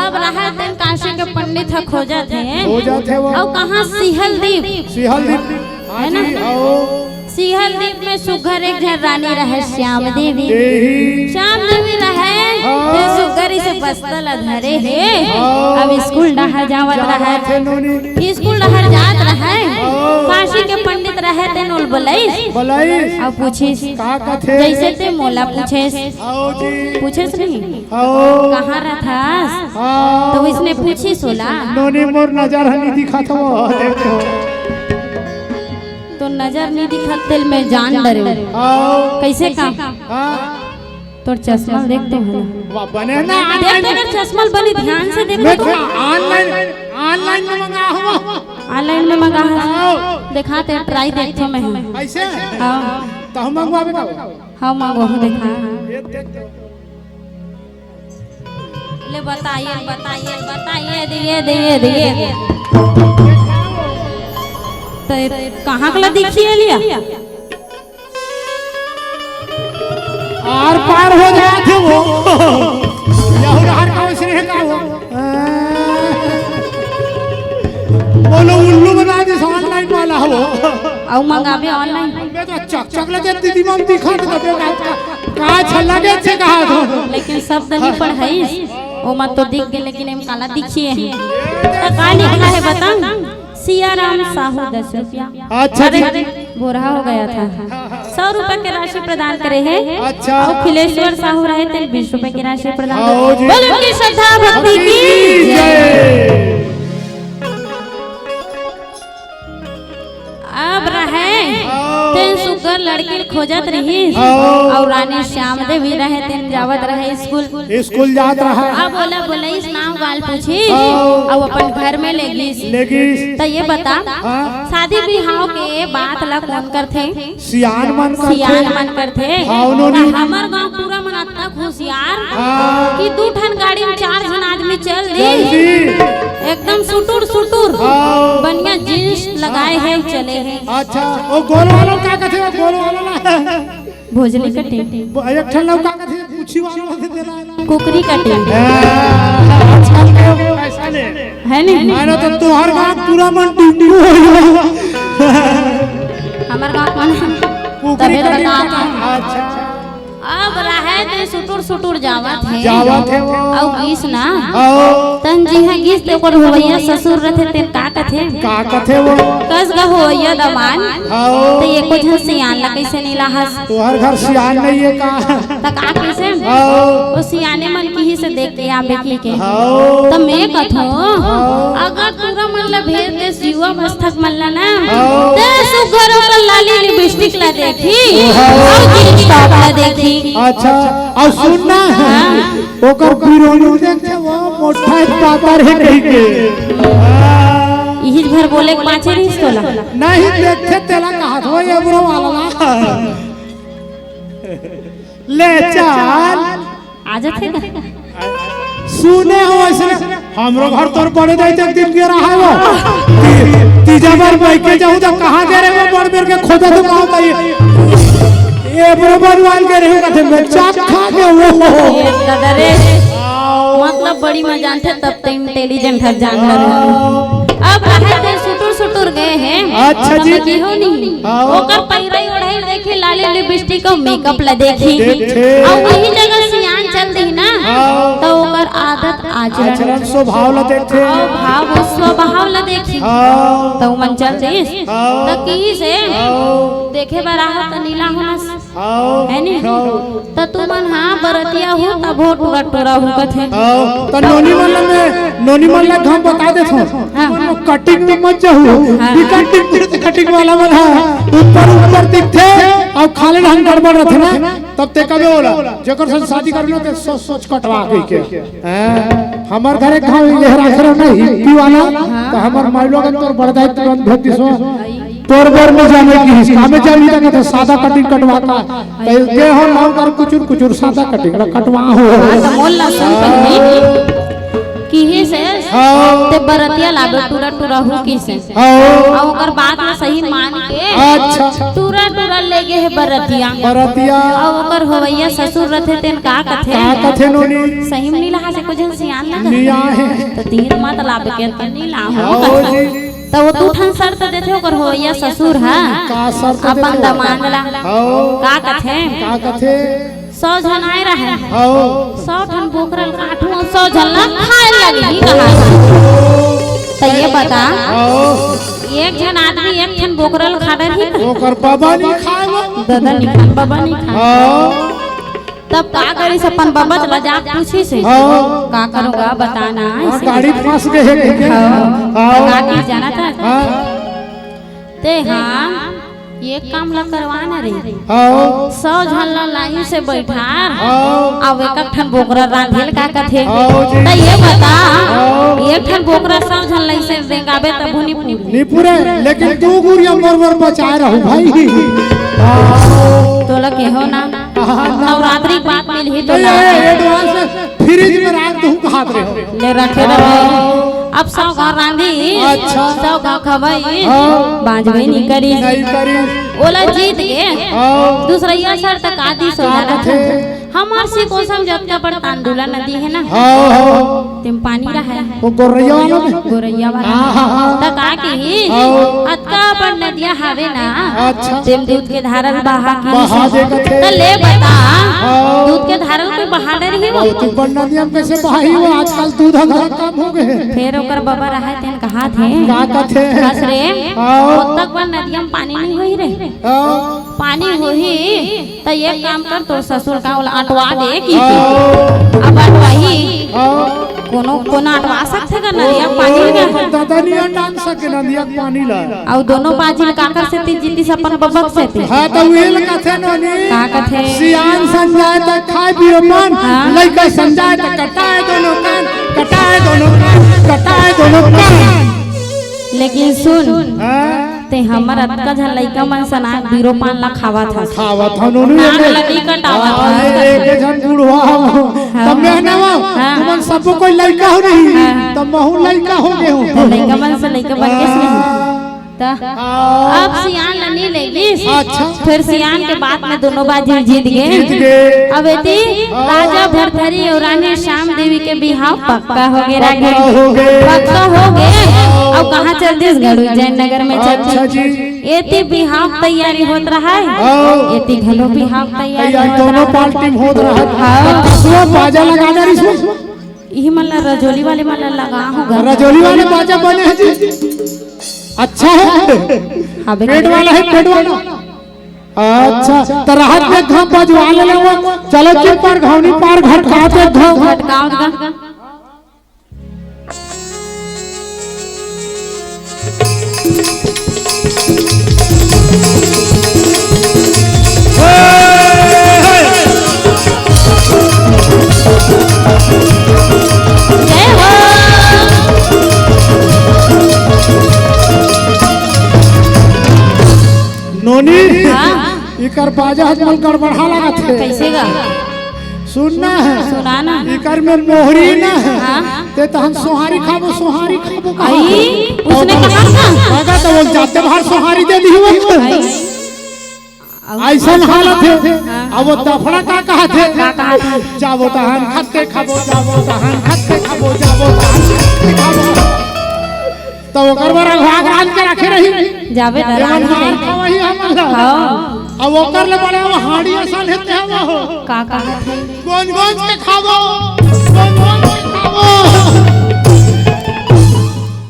अब रहा थे काशी के पंडित खोजा थे वो और कहां सिहल द्वीप है ना सिहल द्वीप में सुघर एक घर रानी रहे श्याम देवी रहे सुघर से बस्तल धरे है अब स्कूल डहर जावत रहे स्कूल डहर जात रहे काशी के पंडित रहे थे नोल बलैस अब पूछिस जैसे ते मोला पूछे नहीं कहाँ रहथास तो इसने पूछी सोला नोनी मोर नजर हनी दिखा था तो नजर नहीं दिखत दिल में जान डरे कैसे काम तोर चश्मा देखते हैं बने ना देखते अगर चश्मा बनी ध्यान से देखो ऑनलाइन में मंगा हुआ ऑनलाइन में मंगा है दिखाते ट्राई देखते मैं ऐसे हां तो हम मंगवावे का हां मंगवा देखा ले बताइए दिए तो कहाँ कला दिखी लिया आर पार हो गया थे वो यहुरार का स्नेह का वो बोलो उल्लू बना दे ऑनलाइन वाला हो औ मंगावे ऑनलाइन मैं तो चक लगे दीदी मम दिखा तो का छल्ला के से कहा तो लेकिन शब्द नहीं पढ़ाई ओ मत तो दिख गए लेकिन हम काला दिखिए तो का लिखा है बता सियाराम साहू 10 रुपया अच्छा जी बोरा हो गया था 100 रुपए की राशि प्रदान करे है अच्छा और खिलेश्वर साहू रहे थे 20 रुपए की राशि प्रदान आओ जी। बोलो उनकी श्रद्धा भक्ति की जय। अब रहे तेन सुगर लड़की खोजत रही और रानी श्याम देवी रहे तेन जावत रहे स्कूल जात रहा अब बोला इस नाम गाल पूछी और अपन घर में लेगी तो ये बता शादी बिहाव के बात ला कौन करथे सियान मन करथे हमर गांव पूरा मन इतना खुशियार कि 2 ठन गाड़ी में 4 जन आदमी चल दी एकदम सुटुर बढ़िया जींस लगाए हैं चले हैं अच्छा ओ गोल वाला का कहथे गोल वाला भोजली कटे एक ठन लौका कहथे पूछी वाला देला कुकरी कटे अच्छा ऐसा ले है नहीं मानो तो तोहर गांव पूरा मन ड्यूटी हो गया हमर गांव मन कुकरी कटे अच्छा अब रहे ते सुटुर जावत है वो और गीस ना तन जी है गीस ते ओकर होवैया ससुर रहते ते का कथे वो कस ग होवैया दमान ते एको झन सियान ला कैसे नहीं लाहस तोहर घर सियान नहीं है का त का कैसे ओ सियाने मन की ही से देख के आ बेकी के त मैं कथो अगर पूरा मन ला भेज दे जीवा मस्तक मन ला ना ते सुगर ओकर लाली लिपस्टिक ला देखी और जींस टॉप ला देखी अच्छा और सुनना ओकर बिरोनी देखते वो मोटा पापर है कहीं के इही भर बोले के पाछे रहीस तोला नहीं देखे तेला कहा हो ये बुरो वाला ले चल आ जाते का सुने हो ऐसे हमरो घर तोर पड़े जाए एक दिन के रहा है वो तीजा बार बाइक के जाऊं तो कहां जा रहे वो बड़ बेर के खोदा तो कहां भाई ये बराबर वाल के रहे कथे में चाक खा के वो दादा रे मतलब बड़ी में जानते तब तो इंटेलिजेंट है जानवर अब रहे सुटुर सुटुर गए हैं अच्छा जी की हो नहीं ओकर पहिराई ओढ़ाई देखे लाली लिपस्टिक और मेकअप ला देखी और वही जगह सियान चल दी ना तो ओकर आदत आचरण स्वभाव ला देखे भाव स्वभाव ला देखी तो मन चल देस तो की से देखे बराह त नीला होना है नी तो तू मन हां बरतिया हो तब हो टूरा टूरा हो कथे तो नोनी मन ला हम बता दे थो कटिंग में मत जाओ कटिंग वाला बना ऊपर दिखते और खाली ढंग गड़बड़ रहते ना तब ते कबे होला जेकर से शादी करलो ते सोच सोच कटवा के हमर घरे गांव लेहरा घर नहीं दीवाना तो हमर माई लोग तोर बड़दाई तुरंत भेज दिसो तोर बर में जाने की हमें जानी तक तो सादा कटिंग कटवा का तो दे हो नाम कर कुचुर कुचुर सादा कटिंग कटवा हो तो मोल ना सुन पहले की ही से ते बरतिया लागे टूरा टूरा हो की से और ओकर बात में सही मान के अच्छा टूरा टूरा ले गे है बरतिया और ओकर होवैया ससुर रहते तेन का कथे नोनी सही में नीला से कुछ सियान ना निया है तो तीर मत लागे के त नीला हो तो वो तू ठन शर्त देथे ओकर होवैया ससुर हां का शर्त अपन दमाद ला का कथे 100 जन आए रहे 100 ठन बोकरल काटू 100 जन ना खाए लगी कहा तो ये बता एक जन आदमी एक ठन बोकरल खा रही ओकर बाबा नहीं खाए दादा नहीं खान बाबा नहीं खाए तब का करी से अपन बाबा चला जा पूछी से का करूंगा बताना गाड़ी फंस गए है का की जाना था ते हां ये काम ला करवाना रे 100 जन ला लाइन से बैठा अब एक ठन बोकरा रांधेल का कथे त ये बता एक ठन बोकरा 100 जन लाई से देगाबे त नहीं पूरे लेकिन तू गुड़िया मर बचा रहू भाई तोला के हो ना नवरात्रि बात मिल ही तो एडवांस फ्रिज में रख दूं हाथ रे ले रखे रहे अब 100 घर रांधी 100 घर खवाई बाजबे नहीं करी ओला जीत गए दूसरा ये शर्त का दी सो हमार से को समझत का पर तांडुला नदी है ना तिम पानी का है वो गोरैया वाला त का की अतका पर नदिया हावे ना तिम दूध के धारल बहा की त ले बता दूध के धारल पे बहा दे रही वो तू पर नदिया में कैसे बहाई वो आजकल दूध घर कम हो गए फिर ओकर बाबा रहे तेन कहा थे का कथे बस रे तक पर नदिया में पानी नहीं होई रे पानी होही त एक काम कर तो ससुर का अटवा दे की अब अटवाही कोनो अटवा सकथे का नदिया पानी लगा दादा नहीं डाल सके नदिया पानी ला और दोनों बाजी काकर से जीती से अपन बबक से थे हां तो वेल कथे नोनी का कथे सियान संजाय त खाए पियो मन लइका संजाय त कटाए दोनों कान लेकिन सुन ते हमर अतका झन लइका मन सना बीरो पान ला खावा था नोनी नाक लगी कटावा था एक जन बुढ़वा तब मैं ना तुमन सब कोई लइका हो नहीं तब महू लइका हो गए हो लइका मन से लइका बन के नहीं अब सियान लनी लेगी फिर सियान के बाद में दोनों बाजी जीत गए अब एती राजा भरथरी और रानी श्याम देवी के बिहाव पक्का हो गए पक्का हो गए अब कहाँ छत्तीसगढ़ जयनगर में चल एती बिहाव तैयारी होत रहा है एती घलो बिहाव तैयारी दोनों पार्टी होत रहा है बाजा लगा दे यही मल्ला रजोली वाले मल्ला लगा होगा रजोली वाले बाजा बने हैं जी अच्छा है पेट वाला अच्छा तो राहत में घाम बजवा ले चलो चुप पर घावनी पार घट खाते घाव जय हो नोनी हाँ। इकर बाजा हजमल गड़बड़ा लगा थे कैसे गा सुनना है सुनाना इकर में मोहरी ना है हाँ। ते तो हम सोहारी खाबो कहा आई उसने कहा था कहा तो वो जाते बाहर सोहारी दे दी हुआ ऐसा हालत है अब वो दफड़ा का कहा थे जाबो तहन खत्ते खाबो जाबो तहन खत्ते खाबो जाबो तहन खत्ते खाबो तो ओकर बरा भाग राज के रखे रही जावे दरान वही हमला हां अब ओकर ले बड़े वो हाड़ी असल हेते हम हो का थे गोंज के खाबो गोंज के खाबो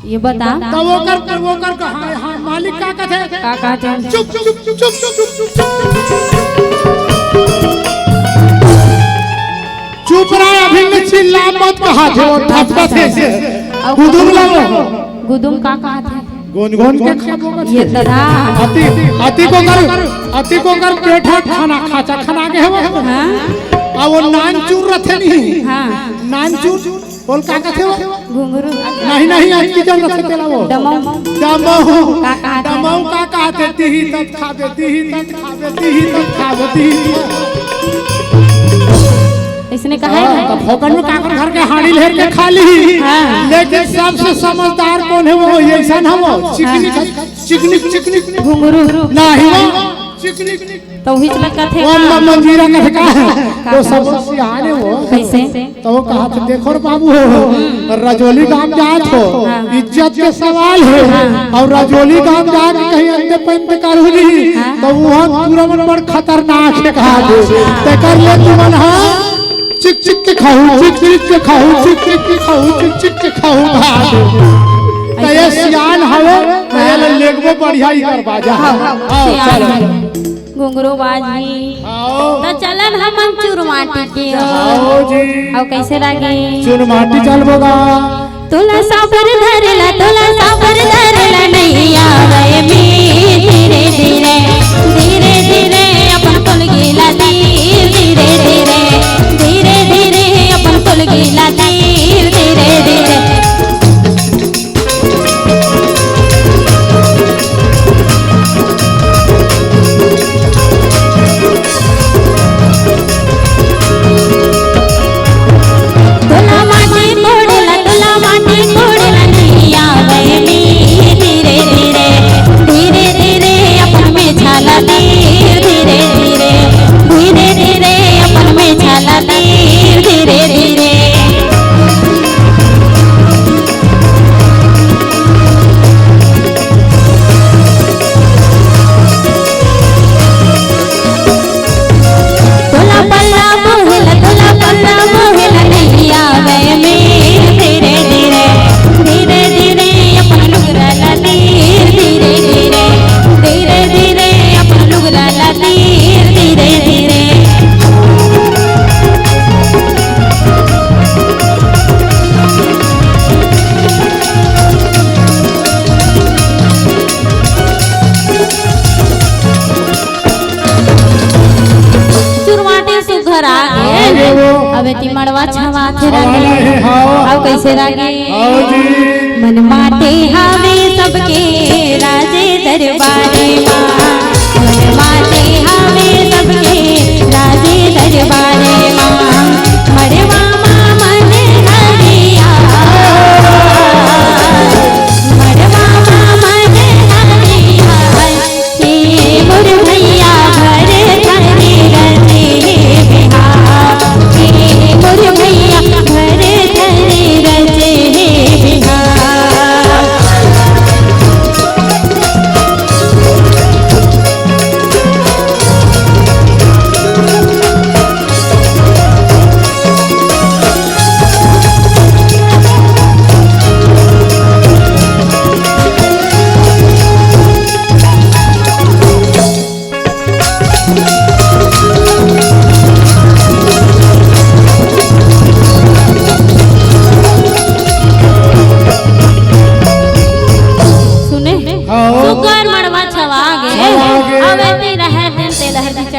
ये बता तो ओकर का हां मालिक का कथे का थे चुप चुप चुप चुप चुप रहा अभी में चिल्ला मत कहा थे वो ठपका थे गुदुम लाओ गुदुम का थे गोन के खाबो ये दरा अति को कर पेठा खाना खाचा खाना के है वो हां अब वो नान चूर रथे नहीं हां नान चूर बोल का कथे वो घुंघरू नहीं आज की जब रथे तेला वो दमऊ का कहते ही तब खाबे इसने कहा है तब फोकन में काकर घर के हाड़ी लेर के खा ली लेकिन सबसे समझदार कौन है वो ऐसा ना वो चिकनिक घुंघरू नहीं वो चिकनिक तो हिच लगा थे वो मंजीरा का ठिका है वो सब सियाने वो कैसे तो वो कहा था देखो रे बाबू रजोली गांव जात हो इज्जत के सवाल है और रजोली गांव जाके कहीं अंधे पंत करूली तो वो पूरा मन बड़ खतरनाक है कहा दे ते कर ले तू मन हां चिक चिक के खाऊं कहा दे तो ये सियान हवे तो ये लेगबो बढ़िया ही कर बाजा चल घुंघरू बाजी तो चलन हम चूरमाटी के आओ जी अब कैसे लागे चूरमाटी चलबोगा तुला साबर धरला नहीं आवे मी धीरे धीरे अपन पुल गिला धीरे धीरे अपन पुल गिला धीरे मड़वा छवा थे रागे अब कैसे रागे मन माटे हावे सबके राजे दरबारे माँ मन माटे हावे सबके राजे दरबारे माँ मड़वा माँ मन हरिया मड़वा माँ मन हरिया हे मोर भैया घर धरे रते बिहार हे मोर भैया घर धरे रते बिहार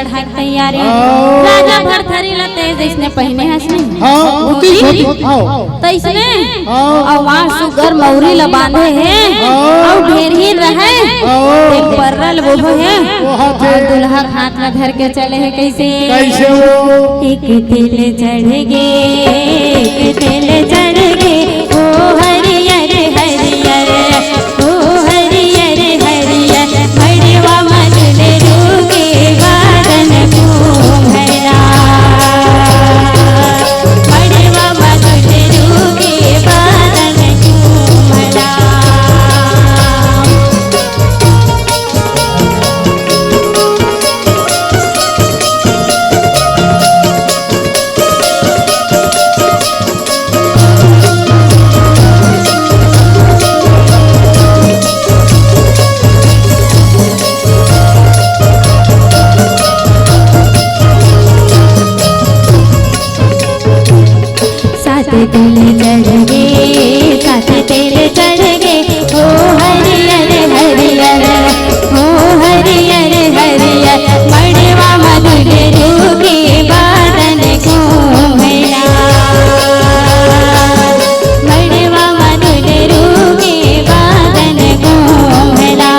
चढ़ा के तैयारी राजा भरथरी लते जिसने पहने हसने तो इसने और वहाँ सुगर मौरी ला बांधे हैं और ढेर ही रहे एक परल वो है और दुल्हा हाथ में धर के चले हैं कैसे एक तिल चढ़ गे एक तिल चढ़ गे ओ हरियर हरियर ओ हरियर हरियर मड़वा मधुर रूगे वादन घूमरा मड़वा मधुर रूगे वादन घूमरा तिल चढ़ गे साथ तिल चढ़ गे ओ हरियर हरियर ओ हरियर हरियर मड़वा मधुर रूगे वादन घूमरा मड़वा मधुर रूगे वादन घूमरा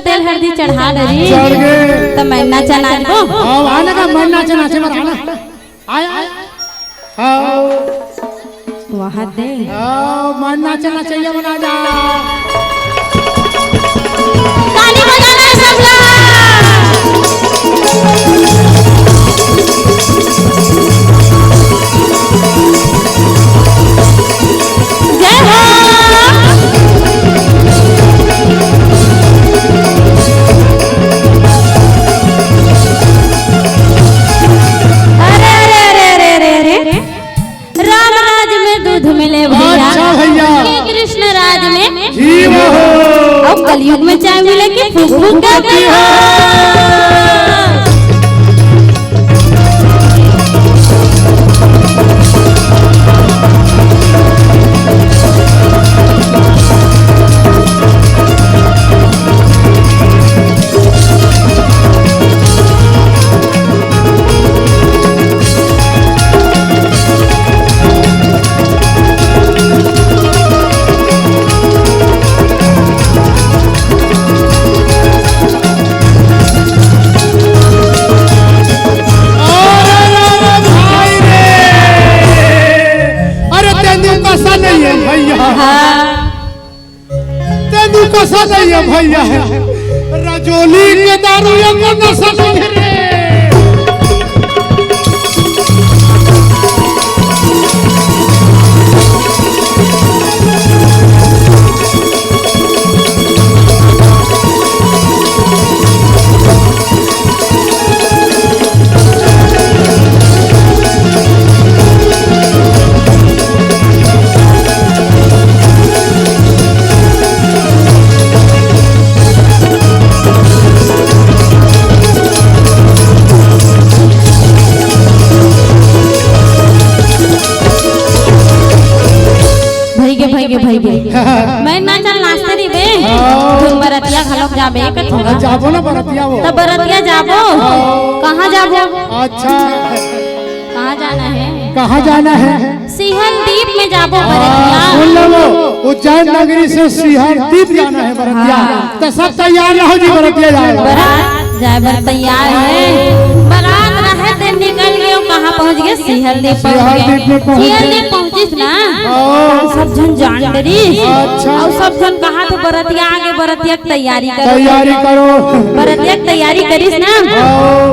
तेल हल्दी चढ़ा रही तो मैं नाचा नाच को आना का मैं नाचा नाचे मत आना आया वहाँ दे मैं नाचा नाचैया बना जा ताली बजाना है सब लोग जय हो कृष्ण राज में अब कलयुग में चाय मिले कि फूक फूक करती हो नशा नहीं है भैया रजोली के दारू को नशा नहीं है मैं ना चल नाश्ता दी बे तुम बरतिया खलोक जाबे कथुआ जाबो ना बरतिया वो तब बरतिया जाबो कहाँ जाबो अच्छा कहाँ जाना है कहाँ जाना है सिंहल द्वीप में जाबो बरतिया सुन लो उज्जैन नगरी से सिंहल द्वीप जाना है बरतिया तो सब तैयार रहो जी बरतिया जाए बारात जाए बर तैयार है बारात रहे ते निकल गए कहाँ पहुँच गए सिंहल द्वीप सिंहल द्वीप पहुँचिस ना सब जन जान डरी और सब जन कहा तो बरतिया आगे बरतिया की तैयारी करो बरतिया की तैयारी करिस ना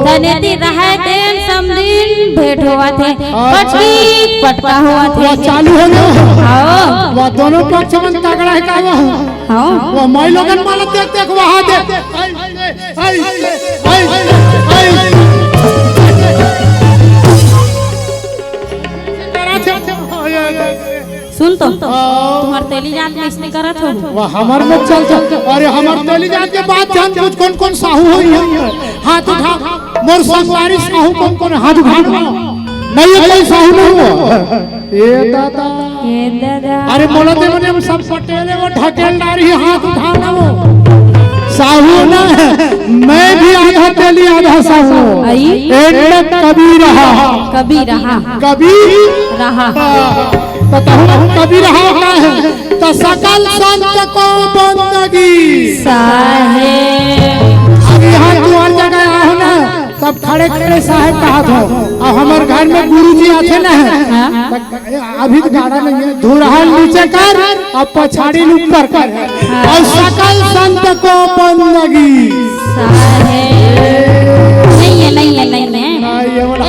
धनेती रहे दिन समदिन भेंट हुआ थे पटकी पटका हुआ थे चालू हो गया हाँ वो दोनों पक्ष में तगड़ा है का हाँ वो मैं लोगन मालूम देखते वहाँ दे सुन तो तुम्हार तेली जात में इसने करत हो वो हमार में चल अरे हमार तेली जात के बात जान कुछ कौन कौन साहू होई है हाथ उठा मोर संगवारी साहू कौन हाथ उठाना नहीं ये कोई साहू नहीं हो ये दादा अरे बोला दे मुझे सब पटेले वो ढकेलदारी हाथ उठाना वो साहू ना मैं भी आधा तेली आधा साहू एक कभी रहा बताओ कभी रहा है तो सकल संत को बंदगी साहेब अब यहाँ तू हर जगह आओ ना तब खड़े खड़े साहेब कहा था अब हमारे घर में गुरुजी आते ना अभी तो गाड़ा नहीं है धुरहल नीचे कर अब पछाड़ी ऊपर कर और सकल संत को बंदगी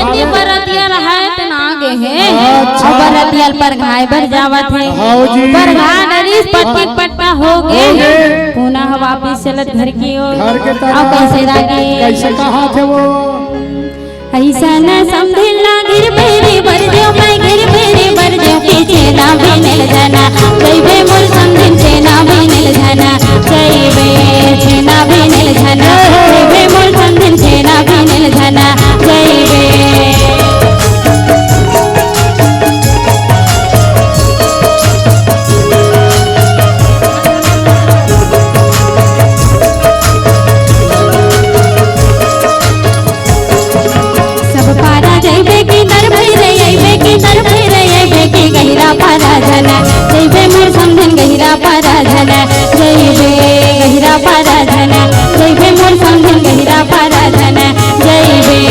नहीं बरतिया रहा है तो ना आगे है और बरतिया पर घाय भर जावत है पर घाय नरीस पट्टी पट्टा हो गए पुनः वापिस चलत घर की ओर अब कैसे रागे कैसे कहा थे वो ऐसा न समझला गिर मेरे बर जो मैं गिर मेरे बर जो पीछे ना बिनल जाना जइबे मोर समझन से ना बिनल जाना जइबे छे ना बिनल जाना जइबे मोर समझन से ना बिनल जाना जइबे गहिरा पारा जना जइबे मोर समझन गहिरा पारा जना जइबे गहिरा पारा जना जइबे मोर समझन गहिरा पारा जना जइबे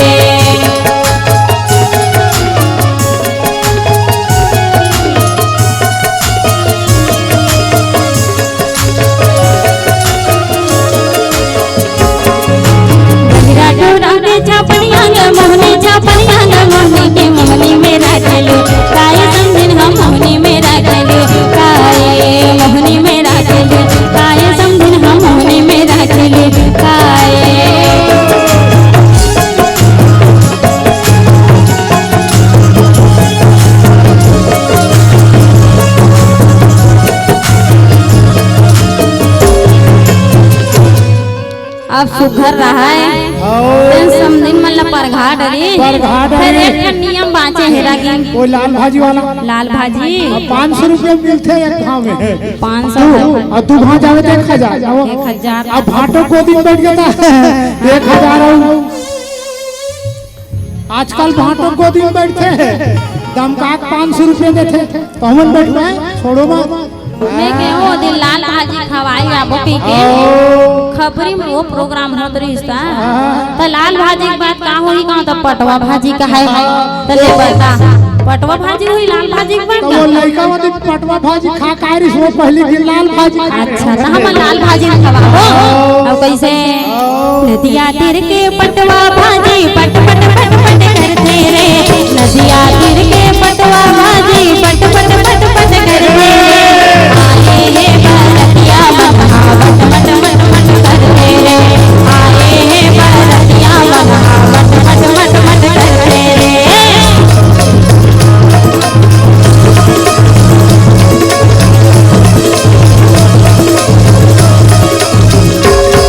गहिरा डोरा दे छापनियांग मोहनी के मोहनी मेरा चलो काय समझन हम मोहनी मेरा चलो काय मोहनी मेरा चलो काय समझन हम मोहनी मेरा चलो काय अब सुधर रहा है समझिन मतलब परघाट फिर एक नियम बाँचे हेरा की वो लाल भाजी वाला लाल भाजी 500 रुपये मिलते एक गाँव में 500 और तू वहाँ जावे तो 1000 अब भाटो को दिन बैठ गया 1000 आजकल भाटो को दिन बैठते हैं दमकाक 500 रुपये देते तो हम बैठवाए छोड़ो मत मैं के वो दिन लाल भाजी खवाई आबो पी के खबरी में वो प्रोग्राम होत रहिस्ता त लाल भाजी की बात का होई का त पटवा भाजी का है त ले बता पटवा भाजी हुई लाल भाजी की बात तो वो लड़का वाली पटवा भाजी खा कारिस वो पहली दिन लाल भाजी अच्छा त हम लाल भाजी खवाबो अब कैसे नदिया तीर के पटवा भाजी पट पट पट पट करते रे नदिया तीर के पटवा भाजी पट पट पट पट करते आए हे बरतिया बहावत मट मट मट करते रे आए हे बरतिया बहावत मट मट मट करते रे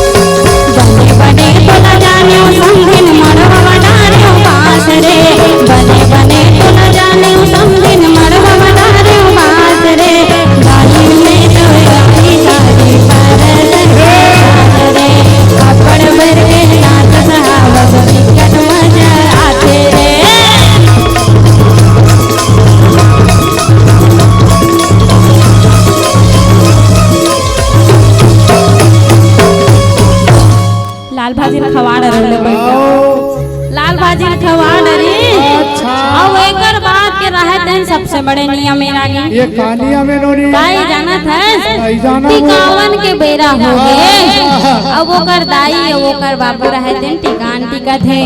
बने बने तोला जाने समझिन मरवा बनारे बास रे बने बने तोला जाने समझिन मरवा बनारे बास रे गाली में तो गाली गाली पर रे कपड़ भर के नाच सहावत निकट मजा आते रे लाल भाजी खवाड़ रहले लाल भाजी खवाड़ रे अब एकर बात के रहत है सबसे बड़े नियम मेरा ये कहानियां में नोनी दाई जानत है टिकावन के बेरा हो गए अब ओकर दाई और ओकर बाबू रहते टिकान टिकत है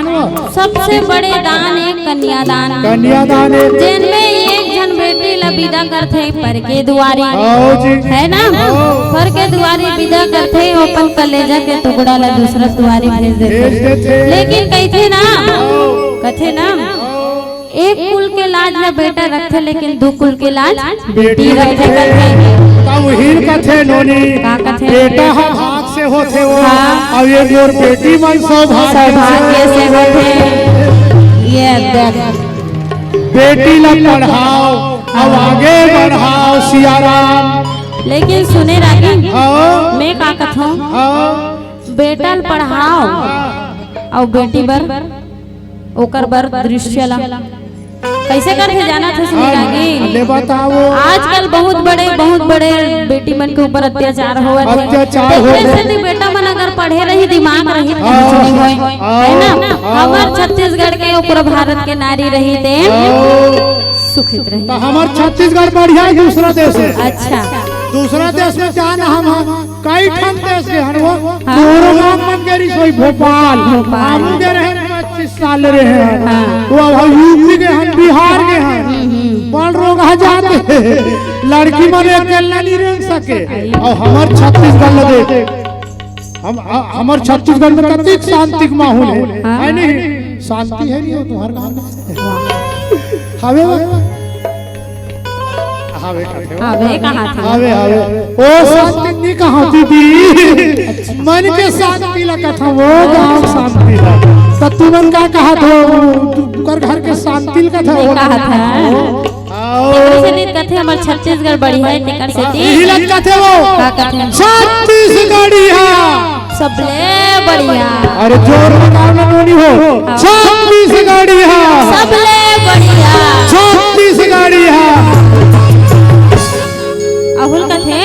ना सबसे बड़े दान है कन्यादान जिनमें एक जन बेटी ला विदा करथे पर के दुआरी है ना पर के दुआरी विदा करथे अपन कलेजा के टुकड़ा ला दूसरा दुआरी भेज देथे लेकिन कथे ना एक कुल के लाज में बेटा रखे लेकिन दो कुल के लाज बेटी रखे तब हीर कथे नोनी बेटा हाथ से से होते वो हाँ। अब ये मोर बेटी मन सौभाग्य से होते। ये देख बेटी ला पढ़ाओ अब आगे बढ़ाओ सियाराम। लेकिन सुने रागी हाँ मैं का कथूं हाँ बेटा पढ़ाओ और बेटी बर ओकर बर दृश्य ला कैसे करके जाना था सुने रागी। ले बताओ आजकल बहुत बड़े बेटी मन के ऊपर अत्याचार होवत है। अत्याचार होवत है। देखते से बेटा मन अगर पढ़े रही दिमाग रही तो कुछ नहीं होय है ना। हमार छत्तीसगढ़ के और पूरा भारत के नारी रही थे सुखित रही। तो हमार छत्तीसगढ़ बढ़िया है दूसरा देश है। अच्छा दूसरा देश में जाना हम कई ठन देश के हन वो कोरोना मन के रिसोई भोपाल हम दे रहे 25 साल रहे हैं वो यूपी के हन बिहार के हन बड़ रोग आ जाते लड़की मन अकेला नहीं रह सके और हमार छत्तीसगढ़ लगे हमार छत्तीसगढ़ में कति शांति का माहौल है नहीं शांति है नहीं तुम्हारे गांव में हवे हवे कहा था हवे ओ शांति नहीं कहा दीदी मन के शांति ला कथा वो गांव शांति ला तो तुमन का कहा तो कर घर के शांति ला कथा वो कहा था से नहीं कथे हमार छत्तीसगढ़ बढ़िया है टिकट से यही लग कथे वो का कथे छत्तीसगढ़िया सबले बढ़िया। अरे जोर लगाओ ना नहीं हो छत्तीसगढ़िया सबले बढ़िया छत्तीसगढ़िया। अहुल कथे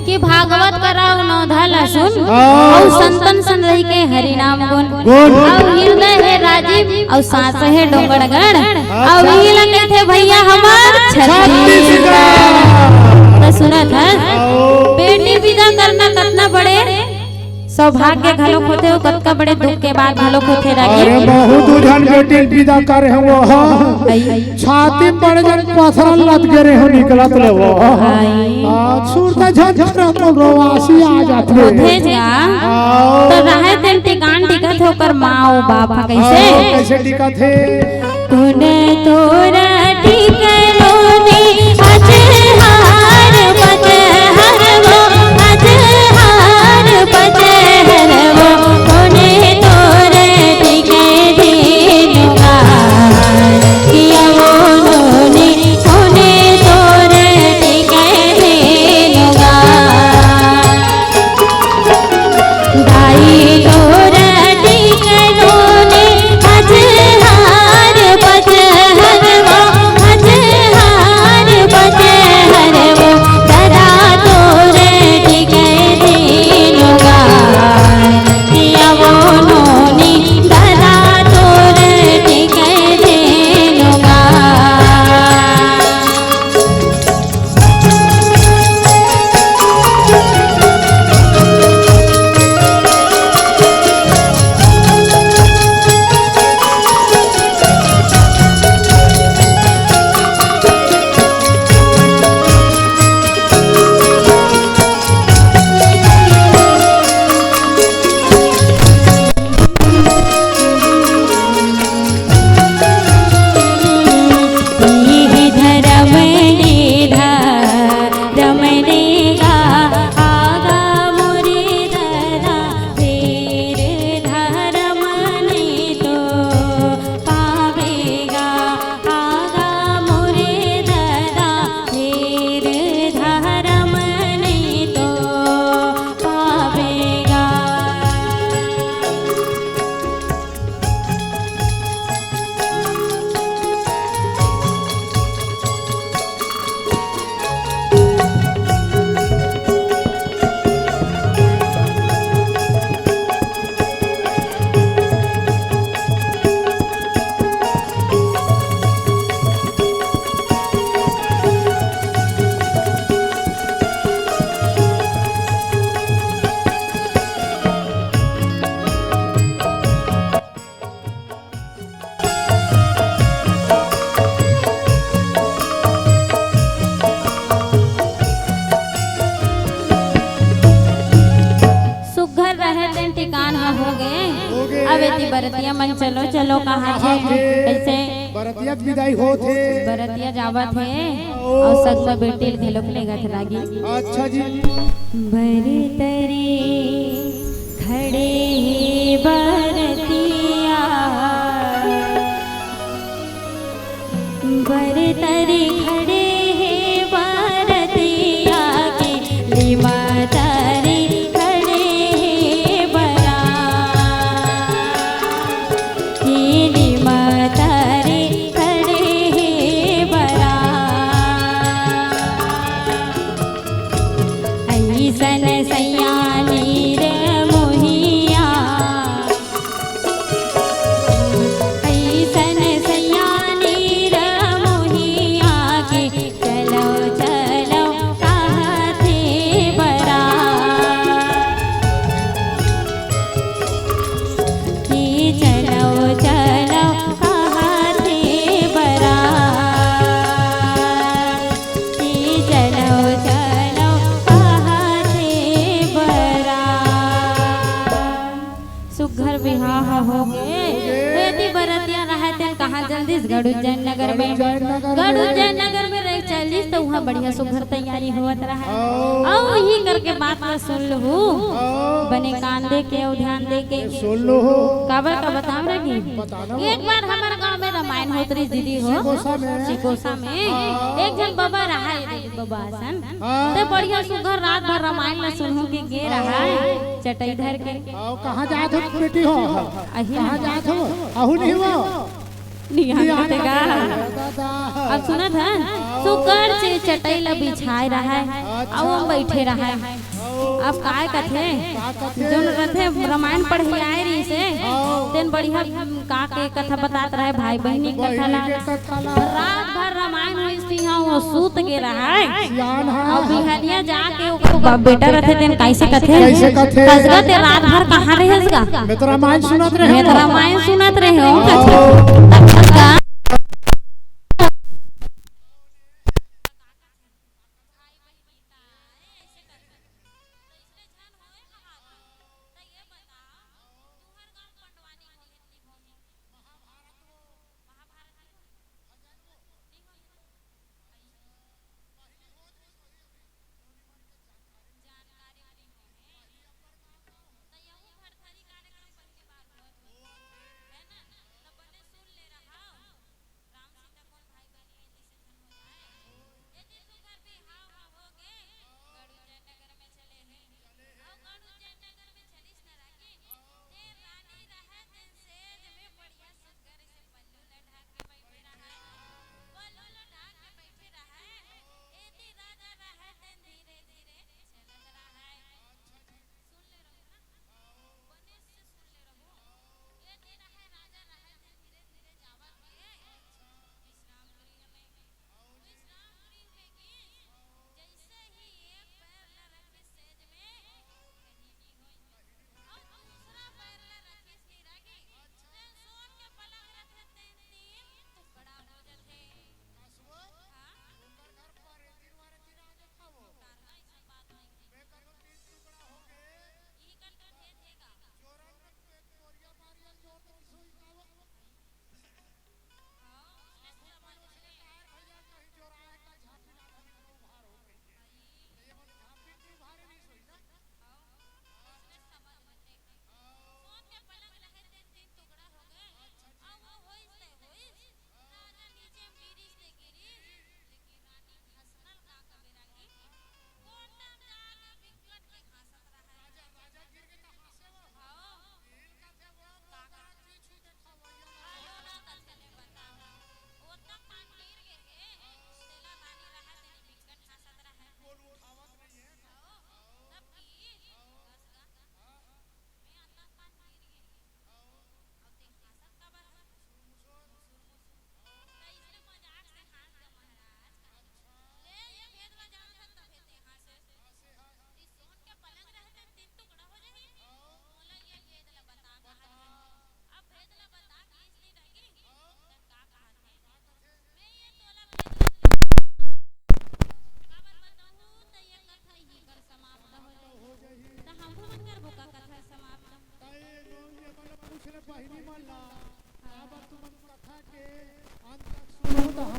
कि भागवत कराओ नौधा लसुन और संतन सन रही के हरि नाम गुण और हृदय है राजीव और सांस है डोंगड़गढ़ और यही लगे थे भैया हमार छत्तीसगढ़। तो सुना था बेटी विदा करना कितना बड़े सौभाग्य घलोक होते हो कतका बड़े दुख के बाद घलोक होते रागी। अरे बहुत उधन बेटी विदा करे हो वो छाती पर जन पथरल लत गिरे हो निकलत ले वो सुरता झंझरा तो रोवासी आ जाते भेज गया तो रहे तेन टिकान टिकत हो कर माँ बाप कैसे टिकत है तूने तोरा टिकलो ने अजहार पचहर वो अजहार पचहर वो तूने तोरे टिके दिनुगा किया वो नोनी तूने तोरे टिके दिनुगा दाई तोरा टिकलो ने अजहार पचहर वो अजहार पचहर वो दरा तोरे टिके दिनुगा किया वो नोनी दरा तोरे टिके दिनुगा। सुघर रहे तेन टिकान में हो गए अब एती बरतिया मन चलो चलो कहाँ थे कैसे बरतिया विदाई होते बरतिया जावत है और सग में बेटी घलोक लेगा थे रागी। अच्छा जी बरतरी खड़े हैं बरतिया बरतरे खड़े हैं बरतिया के लिमा तारे खड़े हैं बरा के लिमा तारे खड़े हैं बरा ऐसन सयानी रे मोहिया ऐसन सयानी रे मोहिया के चलो चलो कहाँ थे बरा कि चलो चलो कहाँ थे बरा कि चलो चलो कहाँ थे बरा सुघर बिहाह हो गए यदि बरतिया रहते कहाँ जल्दी गड़ुज्जैन नगर में गड़ुज्जैन नगर में रह चलिस तो वहाँ बढ़िया सुघर तैयारी होत रहा और वही करके बात में सुन लो बने कान दे के और ध्यान दे के सुन लो काबर का बताओ रही एक बार हमारे गांव में रामायण होत रही दीदी हो चिकोसा में एक जन बाबा रहा है बाबा सन तो बढ़िया सुघर रात भर रामायण में सुनहु के गे रहा है चटई धर के कहाँ जात हो बेटी हो कहाँ जात हो आहू नहीं हो निहातेगा अब सुना था सुकर से चटई ला बिछाए रहा है अब वो बैठे रहा है अब काय कथे जोन रथे रामायण पढ़े आए रही से तेन बढ़िया का के कथा बतात रहे भाई बहनी कथा ला रात भर रामायण हुई थी वो सूत के रहा है अब बिहनिया जाके ओकर बेटा रथे तेन कैसे कथे कसगा ते रात भर कहां रहेगा मैं तो रामायण सुनत रहे मैं तो रामायण सुनत रहे हूं कथा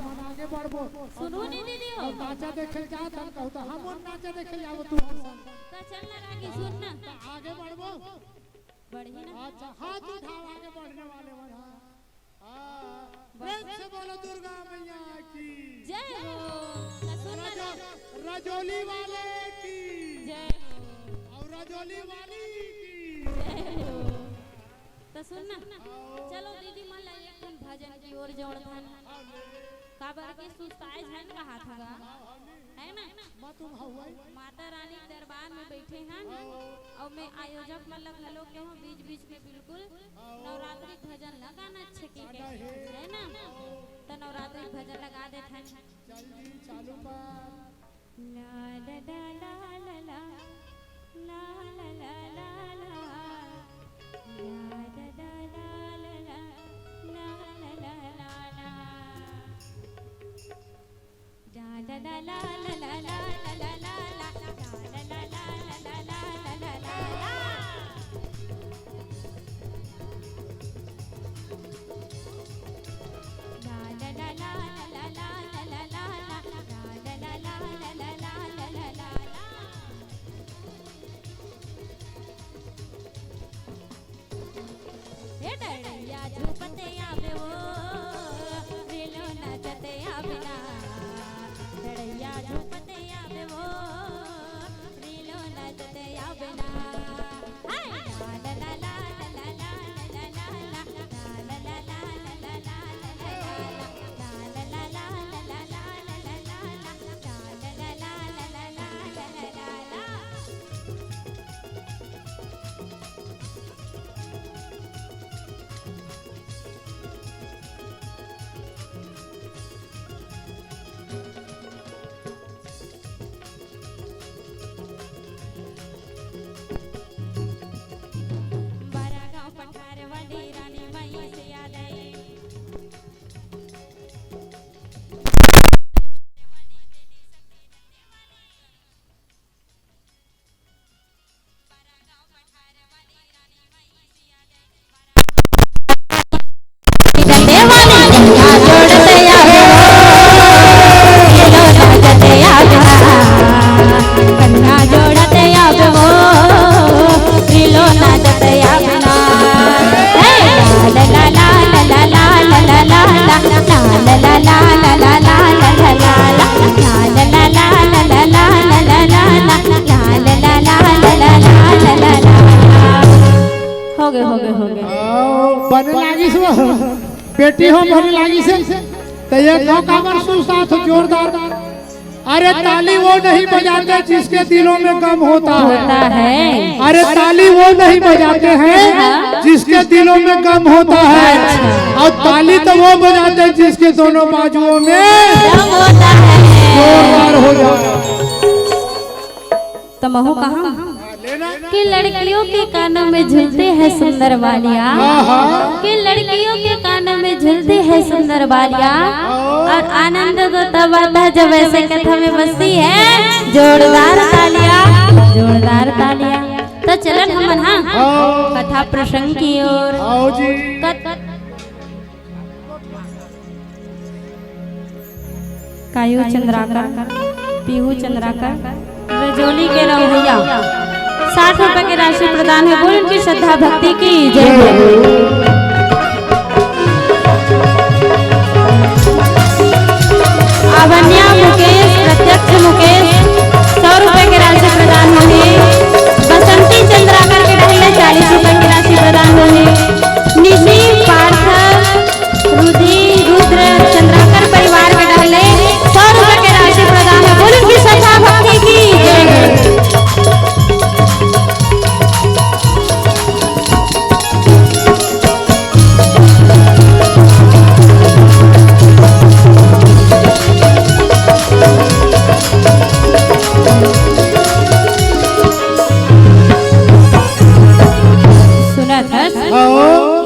सुनो नहीं दीदी हो नाचा देखे जात हम कहता हम नाचा देखे जाव तू तो चल ना आगे सुन ना आगे बढ़बो बढ़ी ना। अच्छा हाथ उठाओ आगे बढ़ने वाले बढ़ा। प्रेम से बोलो दुर्गा मैया की जय हो। रजोली वाले की जय हो। और रजोली वाली की जय हो। तो सुन ना, चलो दीदी मन लगे भजन की ओर जोड़न काबर के सुस्ताए झन कहा था है ना। माता रानी के दरबार में बैठे हैं और मैं आयोजक मन लग के हूं बीच बीच में बिल्कुल नवरात्रि भजन लगाना अच्छे के है ना। तो नवरात्रि भजन लगा देते हैं। जल्दी चालू कर। ला ला ला ला ला ला ला ला ला ला ला बेटी हो बने लागी से तो ये काबर साथ जोरदार। अरे ताली वो नहीं बजाते जिसके दिलों में गम होता है। अरे ताली वो नहीं बजाते हैं जिसके दिलों में गम होता है। और ताली तो वो बजाते हैं जिसके दोनों बाजुओं में गम होता है। जोरदार हो जाए। तो महू कहाँ कि लड़कियों के कानों में झूलते हैं सुंदर बालियाँ। कि लड़कियों के कानों में झूलते हैं सुंदर बालियाँ। और आनंद तो तब आता है जब ऐसे कथा में बसती है जोरदार तालियाँ। जोरदार तालियाँ। तो चलन हम हाँ कथा प्रसंग की ओर। कायू चंद्राकर पीहू चंद्राकर रजोली के रवैया 60 रुपए की राशि प्रदान है। बोल उनकी श्रद्धा भक्ति की जय हो। आवन्या मुकेश प्रत्यक्ष मुकेश 100 रुपए की राशि प्रदान होगी। बसंती चंद्राकर के रहने 40 रुपए की राशि प्रदान होगी। निधि पार्थ रुधि रुद्र चंद्राकर परिवार के रहने 100 रुपए की राशि प्रदान है। बोल उनकी श्रद्धा भक्ति की जय हो।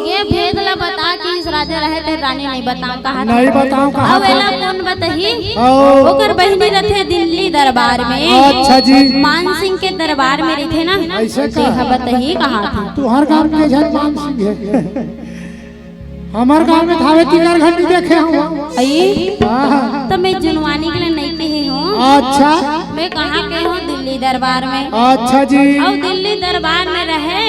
ये भेद ला बता कि इस राजा रहे थे रानी नहीं बताऊं कहा नहीं बताऊं कहा अवेला कौन बताही ओकर बहनी रथे दिल्ली दरबार में। अच्छा जी मान सिंह के दरबार में रहे ना ऐसे कहा बताही कहा था तू हर काम के जन मान सिंह है। हमार गांव में थावे तिगर घंटी देखे हम। आई तो मैं जुनवानी के लिए नहीं कही हूँ। अच्छा मैं कहाँ के हूँ? दिल्ली दरबार में। अच्छा जी। और दिल्ली दरबार में रहे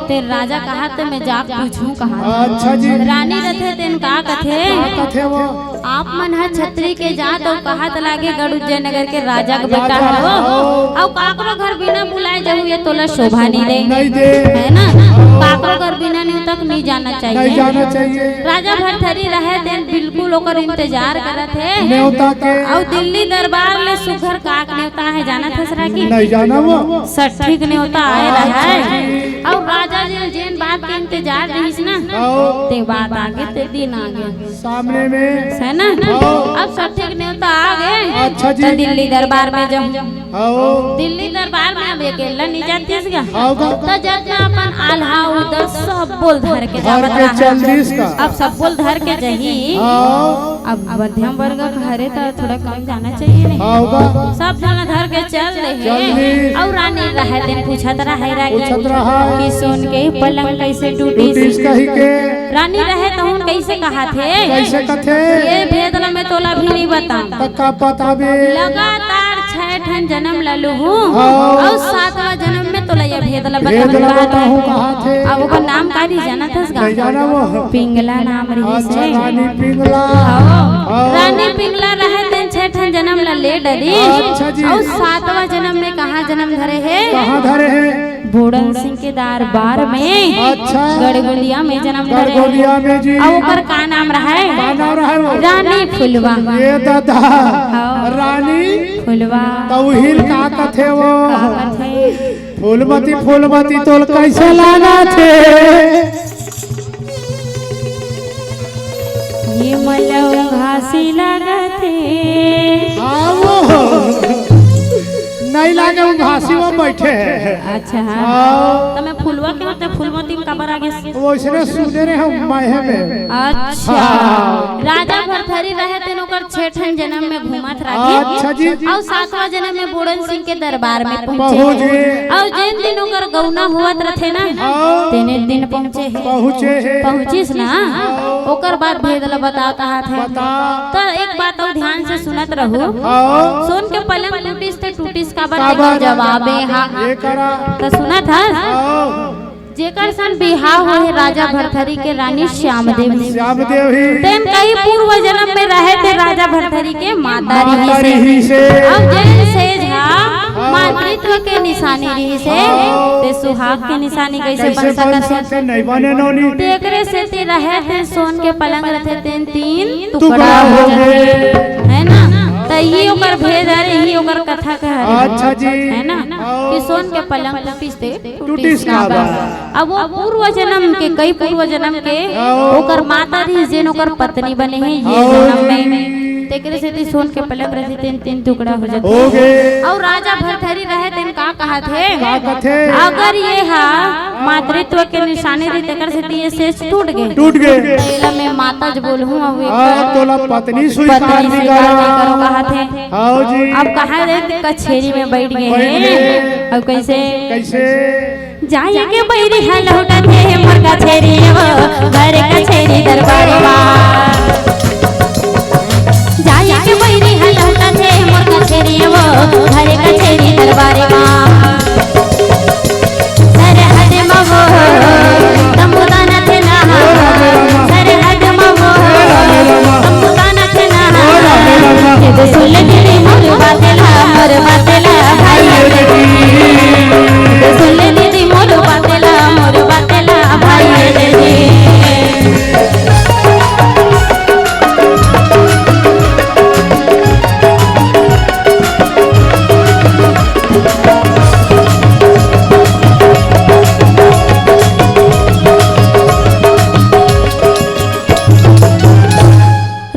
ते राजा कहा तो मैं जा पूछूं कहा। अच्छा जी। रानी रथे तेन का कथे कथे वो आप मन है छतरी के जात और कहा तो लागे गढ़ उज्जैन नगर के राजा के बेटा हो और काकरो घर बिना बुलाए जाऊँ ये तोला शोभा नहीं दे है ना। काकरो घर बिना नहीं तक नहीं जाना चाहिए। राजा भरथरी रहे दिन बिल्कुल ओकर इंतजार करत है न्योता के। और दिल्ली दरबार ले सुघर काक न्योता है जाना थसरा की नहीं जाना वो सठीक न्योता आए रहे और राजा जी जेन बात के इंतजार रहीस ना ते बात आगे ते दिन आगे सामने में है ना। अब सठीक न्योता आ गए। अच्छा जी। तो दिल्ली दरबार में जाओ। दिल्ली दरबार में अब अकेला नहीं जाती इसका तो जब अपन आल्हा उधर सब बोल धर के जावत रहा। अब सब बोल धर के जही अब मध्यम वर्ग घरे तो थोड़ा कम जाना चाहिए नहीं। सब जना धर के चल रहे और रानी रहे दिन पूछत रहे कि सोन के पलंग कैसे टूटी रानी रहे तो उन कैसे कहा थे ये भेद में तोला भी नहीं बता लगातार 6 ठन जन्म ललू हूँ और 7वां जन्म में तोला ये भेद बता अब ओकर नाम का नहीं जाना था पिंगला नाम रही से रानी पिंगला रहे दिन 6 ठन जन्म ले डरी और 7वां जन्म में कहाँ जन्म धरे है बूढ़न सिंह के दरबार में। अच्छा। गड़गोलिया में जन्म धरे और ओकर का नाम रहे रानी फुलवा। ये दादा रानी फुलवा तौहिल का कथे वो फूलमती तोल कैसे लाना थे ये मलऊ घासी लगा थे नहीं लागे वो घासी में बैठे हैं। अच्छा तो मैं फुलवा के होते फूलमती में कबर आगे वो इसने सुने रहे हम माहे में। अच्छा राजा भरथरी रहे तेन ओकर 6 ठन जन्म में घूमत रहे। अच्छा जी। और 7वां जन्म में बूढ़न सिंह के दरबार में पहुंचे और जिन दिन ओकर गौना हुआत रहे ना तेने दिन पहुंचिस ना ओकर बाद भेदला बताता है। तो एक बात और ध्यान से सुनत रहो सोन के पलंग टूटिस का जवाबे तो सुना था जेकर सन बिहाव हुए राजा भरथरी के रानी श्यामदेव तेन कई पूर्व जन्म में रहे थे राजा भरथरी के माता रही से अब जैन सेज मातृत्व के निशानी रही से ते सुहाग के निशानी कैसे बन सकत है नहीं बने नोनी तेकरे से ते रहे थे सोन के पलंग रहे थे 3 टुकड़ा हो गए है ना। तो ये ओकर भेद है ये ओकर कथा कह अच्छा जी है ना कि सोन के पलंग टूटिस का अब वो पूर्व जन्म के कई पूर्व जन्म के ओकर माता रही जेन ओकर पत्नी बने हैं ये जन्म में तेकरे से सोन के पलंग रहे 3 टुकड़ा हो जाते और राजा भरथरी रहे दिन का कहा थे अगर ये मातृत्व के निशानी रही तेकर से ये शेष टूट गए तेला में माता जो बोलूं तोला पत्नी स्वीकार नहीं करो कहा थे अब कहा रे कचेरी में बैठ गए हैं अब कैसे जाए के बैरी है लौटा थे मोर कचेरी घर कचेरी दरबारवा जाए के बैरी है लौटा थे मोर कचेरी घर कचेरी दरबारवा सरहद मवो तंबुदान थे ना सरहद मवो तंबुदान थे ना ये सुन ले मोर बातेला भाई सुन ले मोर बातेला भाई रे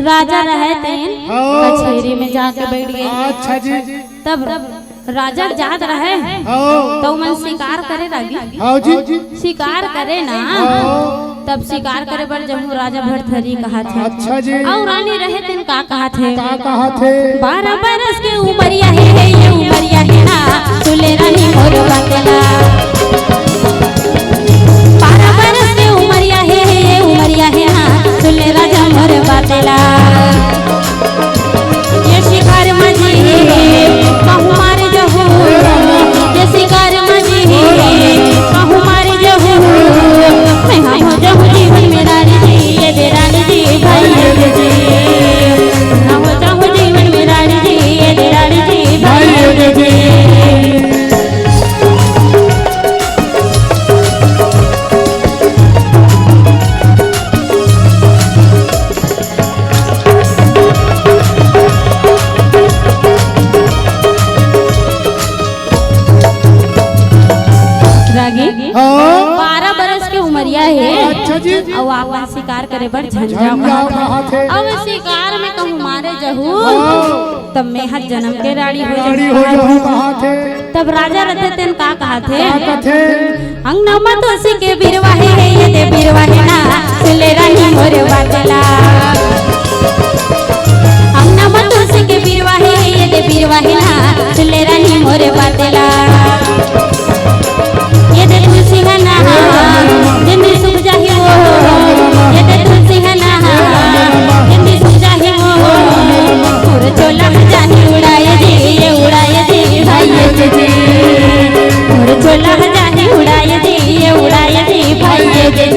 राजा रहे थे कचेरी में जाके बैठ गए। अच्छा जी। तब राजा जात रहे तो मन शिकार करे लगी शिकार करे ना तब शिकार करे पर जब राजा भरथरी कहा थे। अच्छा जी। और रानी रहे दिन का कहा थे 12 बरस के उमरिया है ये उमरिया है ना सुले रानी मोर बातेला 12 बरस के उमरिया है ये उमरिया है ना रागी हाँ 12 बरस के उमरिया है। अच्छा जी और आपन शिकार करे बर झंझा झंझाव कहा थे अब शिकार में कहूँ मारे जहू हाँ। तब में हर जन्म के राड़ी हो गाड़ी हो जाओ कहा थे तब राजा रहते तेन का कहा थे क्या कथे अंगनमा तुलसी के बिरवाहे है ये दे बिरवाहे ना सुले रानी मोरे बाटला अंगनमा तुलसी के बिरवाहे है ये दे बिरवाहे ना सुले रानी मोरे बाटला ये दे तुलसी है ना जिंदगी सुख जाही वो ये दे तुलसी है ना जिंदगी सुख जाही वो मोर चोला जानी उड़ाए दे भाई ये दे मोर चोला जानी उड़ाए दे भाई ये दे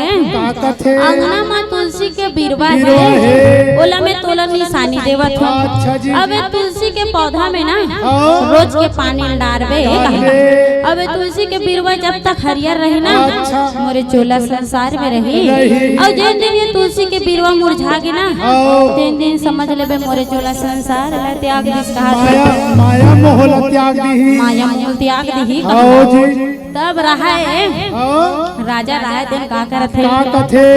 अंगना माँ तुलसी के बिरवा है ओला में तोला निशानी देवत हो अच्छा जी अब तुलसी के पौधा में ना रोज के पानी डालबे अब तुलसी के बिरवा जब तक हरियर रही ना मोरे चोला संसार में रही और जिन दिन ये तुलसी के बिरवा मुरझा गए ना तीन दिन समझ लेबे मोरे चोला संसार ला त्याग दिस कहा माया मोह त्याग दी माया मोह त्याग दी तब रहा राजा रहा दिन का करत है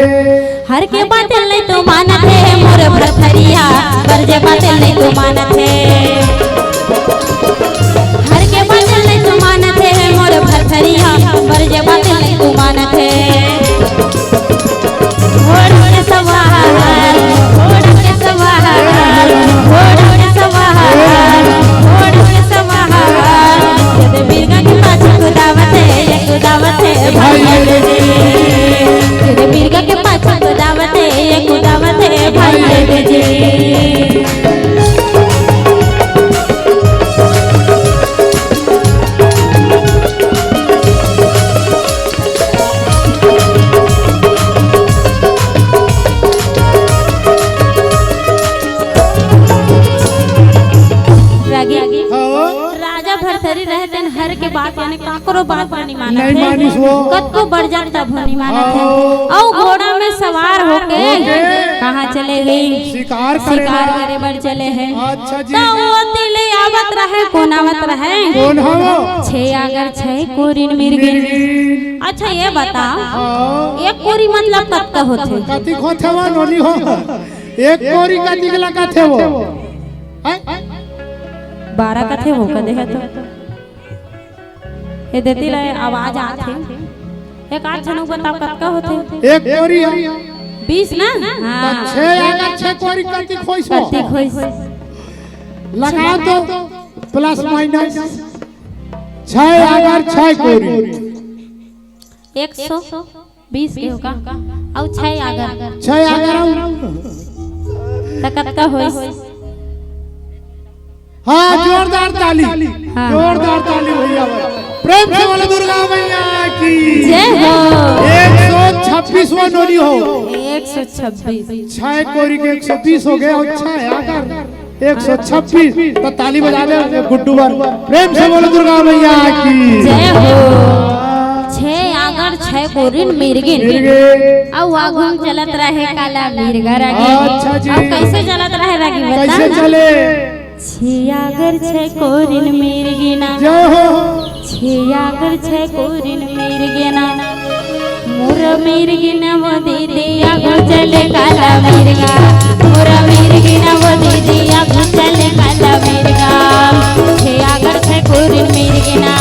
हर के बात नहीं तो मानत है मोर भरथरिया बरजे बात नहीं तो मानत है हर के बात नहीं तो मानत है मोर भरथरिया बरजे बात नहीं तो मानत है घोड़ के सवार घोड़ के सवार घोड़ के सवार घोड़ के सवार ये बिरगा के पाछे खुदावत है भाई ये बिरगा के पाछे खुदावत है भाई ये राजा भरथरी रहते हर के बात यानी काकरो बात नहीं मानत है कद को बढ़ जाता भनी मानत है और घोड़ा में सवार होके कहाँ चले गई शिकार करे बर चले हैं अच्छा जी ले आवत रहे कौन आवत रहे कौन हो छे अगर छे कोरिन मिर्गिन अच्छा ये बताओ एक कोरी मतलब कब का होते कति खोथे वो नोनी हो एक कोरी का निकला का थे वो 12 कथे हो कदे है तो ये देती रहे आवाज आथे एक आठ जनों बताओ कब का होते एक कोरी 20 ना हां 6 अगर 6 कोरी कति खोइस लगाओ तो प्लस माइनस 6 अगर 6 कोरी 120 के होगा और 6 अगर तकत का होइस हाँ जोरदार ताली जोरदार ताली भैया प्रेम से बोलो दुर्गा मैया की जय हो 126वां नोनी हो 126 6 कोरी के 120 हो गए और 6 आकर 126 तो ताली बजा ले गुड्डू बर प्रेम से बोलो दुर्गा मैया की जय हो 6 अगर 6 कोरिन मिर्गिन और आगुन चलत रहे काला मिर्गा रागी अच्छा जी अब कैसे चलत रहे रागी बता कैसे चले 6 अगर 6 कोरिन मिर्गिना जय हो 6 अगर 6 कोरिन मिर्गिना मोर मिर्गिना वो दीदी आगु चले काला मिर्गा मोर मिर्गिना वो दीदी आगु चले काला मिर्गा 6 अगर 6 कोरिन मिर्गिना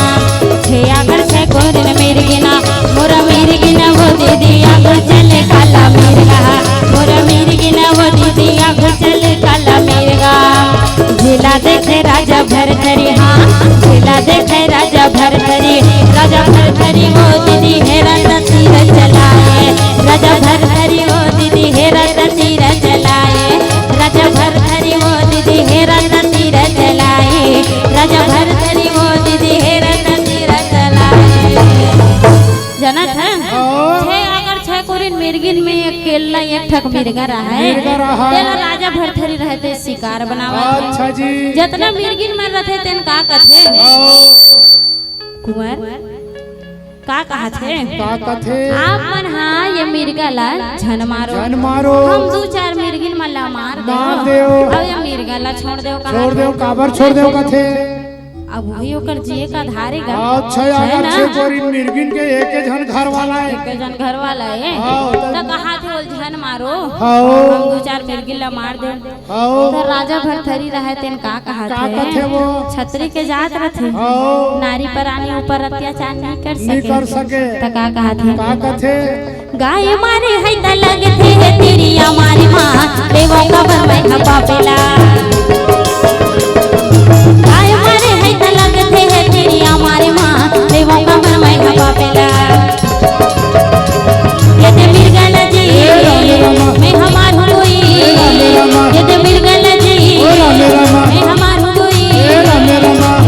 6 अगर 6 कोरिन मिर्गिना मोर मिर्गिना वो दीदी आगु चले काला मिर्गा मोर मिर्गिना वो दीदी आगु चले काला मिर्गा झूला देखे राजा भरथरी हाँ झूला देखे राजा भरथरी वो दीदी हेरा तीर चलाए राजा भरथरी वो दीदी हेरा तीर चलाए राजा भरथरी वो दीदी हेरा ठक मिर्गा रहा मिर्गा रहा। तेला राजा भरथरी रहते शिकार बनावा। अच्छा जी। जितना मिर्गिन मर रहे तेन का कथे कुंवर का कहा थे आप मन हाँ ये मिर्गा ला झन मारो हम दो चार मिर्गिन मल्ला मार दे अब ये मिर्गा ला छोड़ दो काबर छोड़ दो कथे अब वही ओकर जिए का धारेगा। अच्छा अगर छे गोरी मिर्गिन के एक जन घर वाला है तो कहा थे वो झन मारो हम दो चार मिर्गिन ला मार दे तो राजा भरथरी रहे तेन का कहा थे वो छतरी के जात रथे नारी प्राणी ऊपर अत्याचार नहीं कर सके तो का कहा थे गाय मारे है त लगते है तेरी हमारी मां देवा का बनवाई ह पापेला गाय मारे है त लगते है तेरी हमारी मां देवा का बनवाई ह पापेला ये ते मिर्गल जी मैं हमार हुई ये ते मिर्गल जी मैं हमार हुई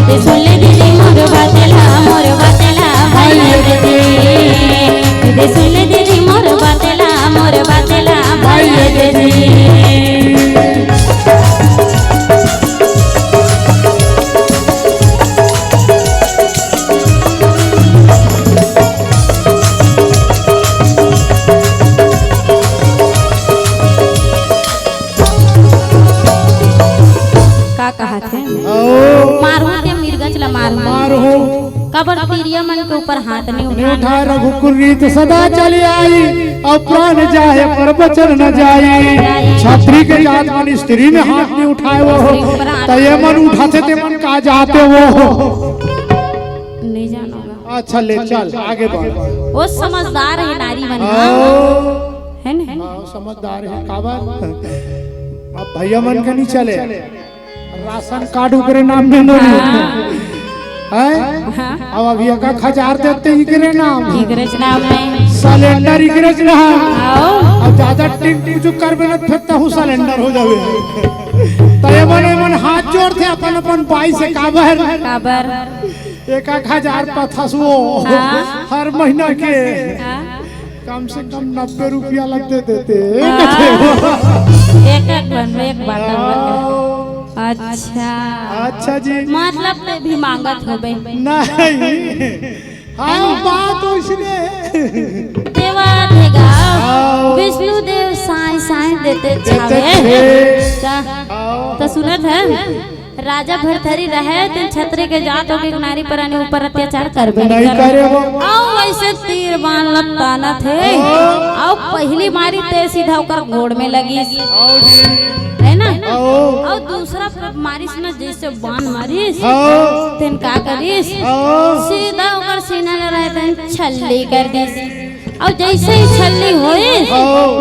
ते सुन ले दीदी मोर बातेला भाई दीदी ते सुन ले दीदी मोर बातेला भाई दीदी का कहा थे मारू के मिर्गा चला मारू कबर तीरिया मन के ऊपर हाथ नहीं उठा रघुकुल रीत सदा चली आई और प्राण जाए पर बचन न जाए छतरी के जात मन स्त्री में हाथ नहीं उठाए वो तो ये मन उठाते ते मन का जाते वो नहीं जानोगा। अच्छा ले चल आगे बढ़ वो समझदार है नारी बन है ना समझदार है काबर अब भैया मन के नहीं चले राशन कार्ड ऊपर नाम में नहीं है अब अभी का खजार देते इकरे नाम में सिलेंडर इकरे नाम अब ज्यादा टिंग जो करबे न फिर तो सिलेंडर हो जावे तो ये मन हाथ जोड़ते अपन अपन बाई से काबर 1000 पथसो हर महीना के कम से कम 90 रुपया लगते देते एक अच्छा जी मतलब ते भी मांगत होबे नहीं हाँ बात उसने देवा देगा विष्णु देव साई देते छावे तो सुनत है राजा भरथरी रहे तीन छतरे के जात हो के नारी प्राणी ऊपर अत्याचार करबे नहीं करे वो आओ वैसे तीर बाण लताना थे आओ पहली मारी ते सीधा होकर घोड़ में लगी है ना और दूसरा मारिस ना जैसे बाण मारिस तेन का करिस सीधा होकर सीना ले रहे तेन छल्ली कर दिस और जैसे ही छल्ली होई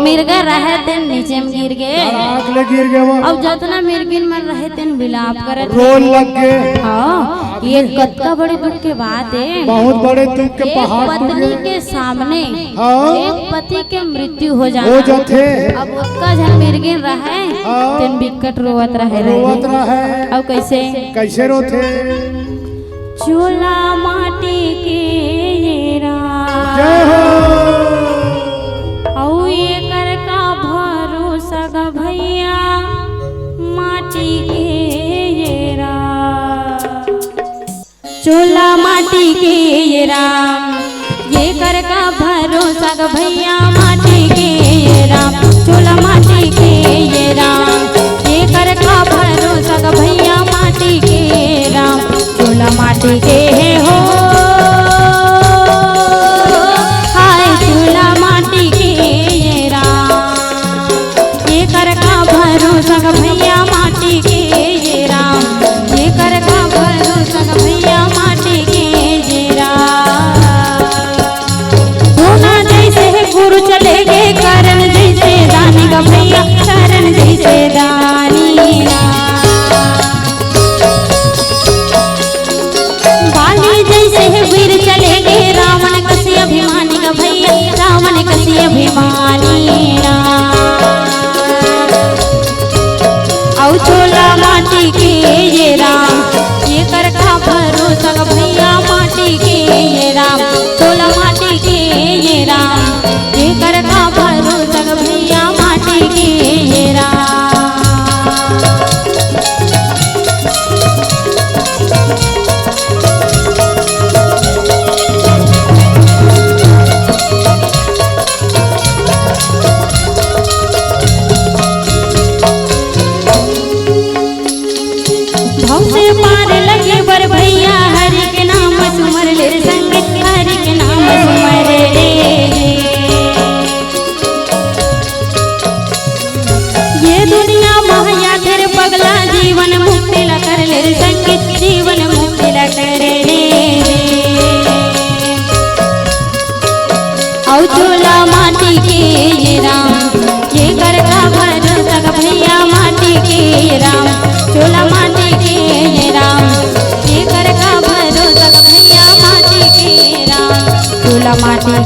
मिर्गा रहे तेन नीचे में गिर गए वो अब जितना मिर्गिन मर रहे तेन विलाप करत रोल लग गए हाँ ये कत्ता बड़े दुख के बात है बहुत बड़े दुख के पहाड़ पत्नी के सामने एक पति के मृत्यु हो जाते अब उसका जब मिर्गिन रहे तेन बिकट रोवत रहे अब कैसे रोते चूल्हा माटी के ये कर का भरोसा ग भैया माटी के चूल्हा माटी के ये राम ये कर का भरोसा ग भैया माटी के ये राम चूल्हा माटी के ये राम ये कर का भरोसा ग भैया माटी के राम चूल्हा माटी के हो हाय चूल्हा माटी के ये राम ये कर का भरोसा ग भैया माटी के ये राम ये कर का भरोसा ग भैया माटी के ये राम सोना जैसे गुरु चले गए करण जैसे दानी ग भैया करण जैसे दानी जैसे वीर चले गए रावण कसी अभिमानी का भैया रावण कसी अभिमानी और चूल्हा माटी के ये राम ये कर का भरोसा का भैया माटी के ये राम चूल्हा माटी के ये राम ये कर का भरोसा का भैया माटी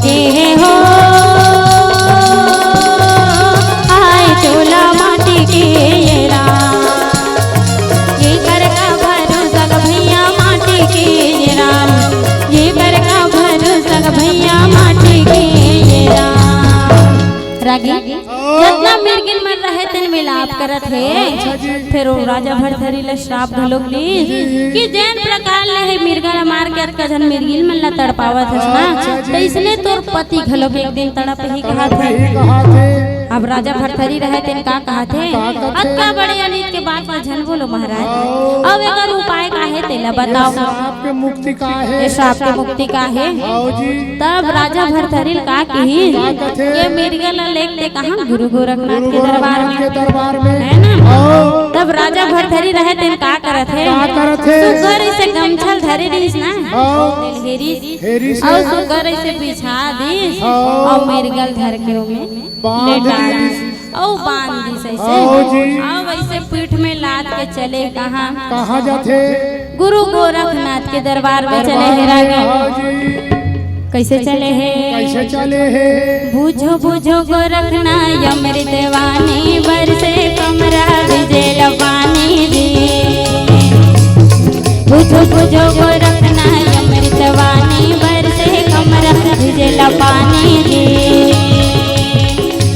के हो आए चोला माटी के ये राम ये कर का भरोसा भैया माटी के ये राम ये कर का भरोसा भैया माटी के ये राम रागी जितना मिर्गिन मर रहे तन मिलाप करत है फिर वो राजा भरथरी ले श्राप घलोक ली कि जैन प्रकार ले है मिर्गा मार के का जन मिर्गिन मन ला तड़पावत है ना तो इसलिए तोर पति घलोक एक दिन तड़प ही कहा थे। अब राजा भरथरी रहे तेन का कहा थे अक्का बड़े अनित के बात में झन बोलो महाराज अब एकर उपाय का है तेला बताओ श्राप के मुक्ति का है ये श्राप के मुक्ति का है तब राजा भरथरी का कही ये मिर्गा ला लेके कहां गुरु गोरखनाथ के दरबार में है ना तब राजा भरथरी रहे तेन का करत है सुगर से गमछल धरे दिस ना हेरिस और सुगर से बिछा दिस और मिर्गल धर के में लेटा और बांध दिस ऐसे और वैसे पीठ में लाद के चले कहां जाते गुरु गोरखनाथ के दरबार में चले है राजा कैसे चले है बुझो बुझो गोरखनाथ अमृत वाणी बरसे कमरा विजय पानी दे बुझो बुझो गोरखनाथ अमृत वाणी बरसे कमरा विजय पानी दे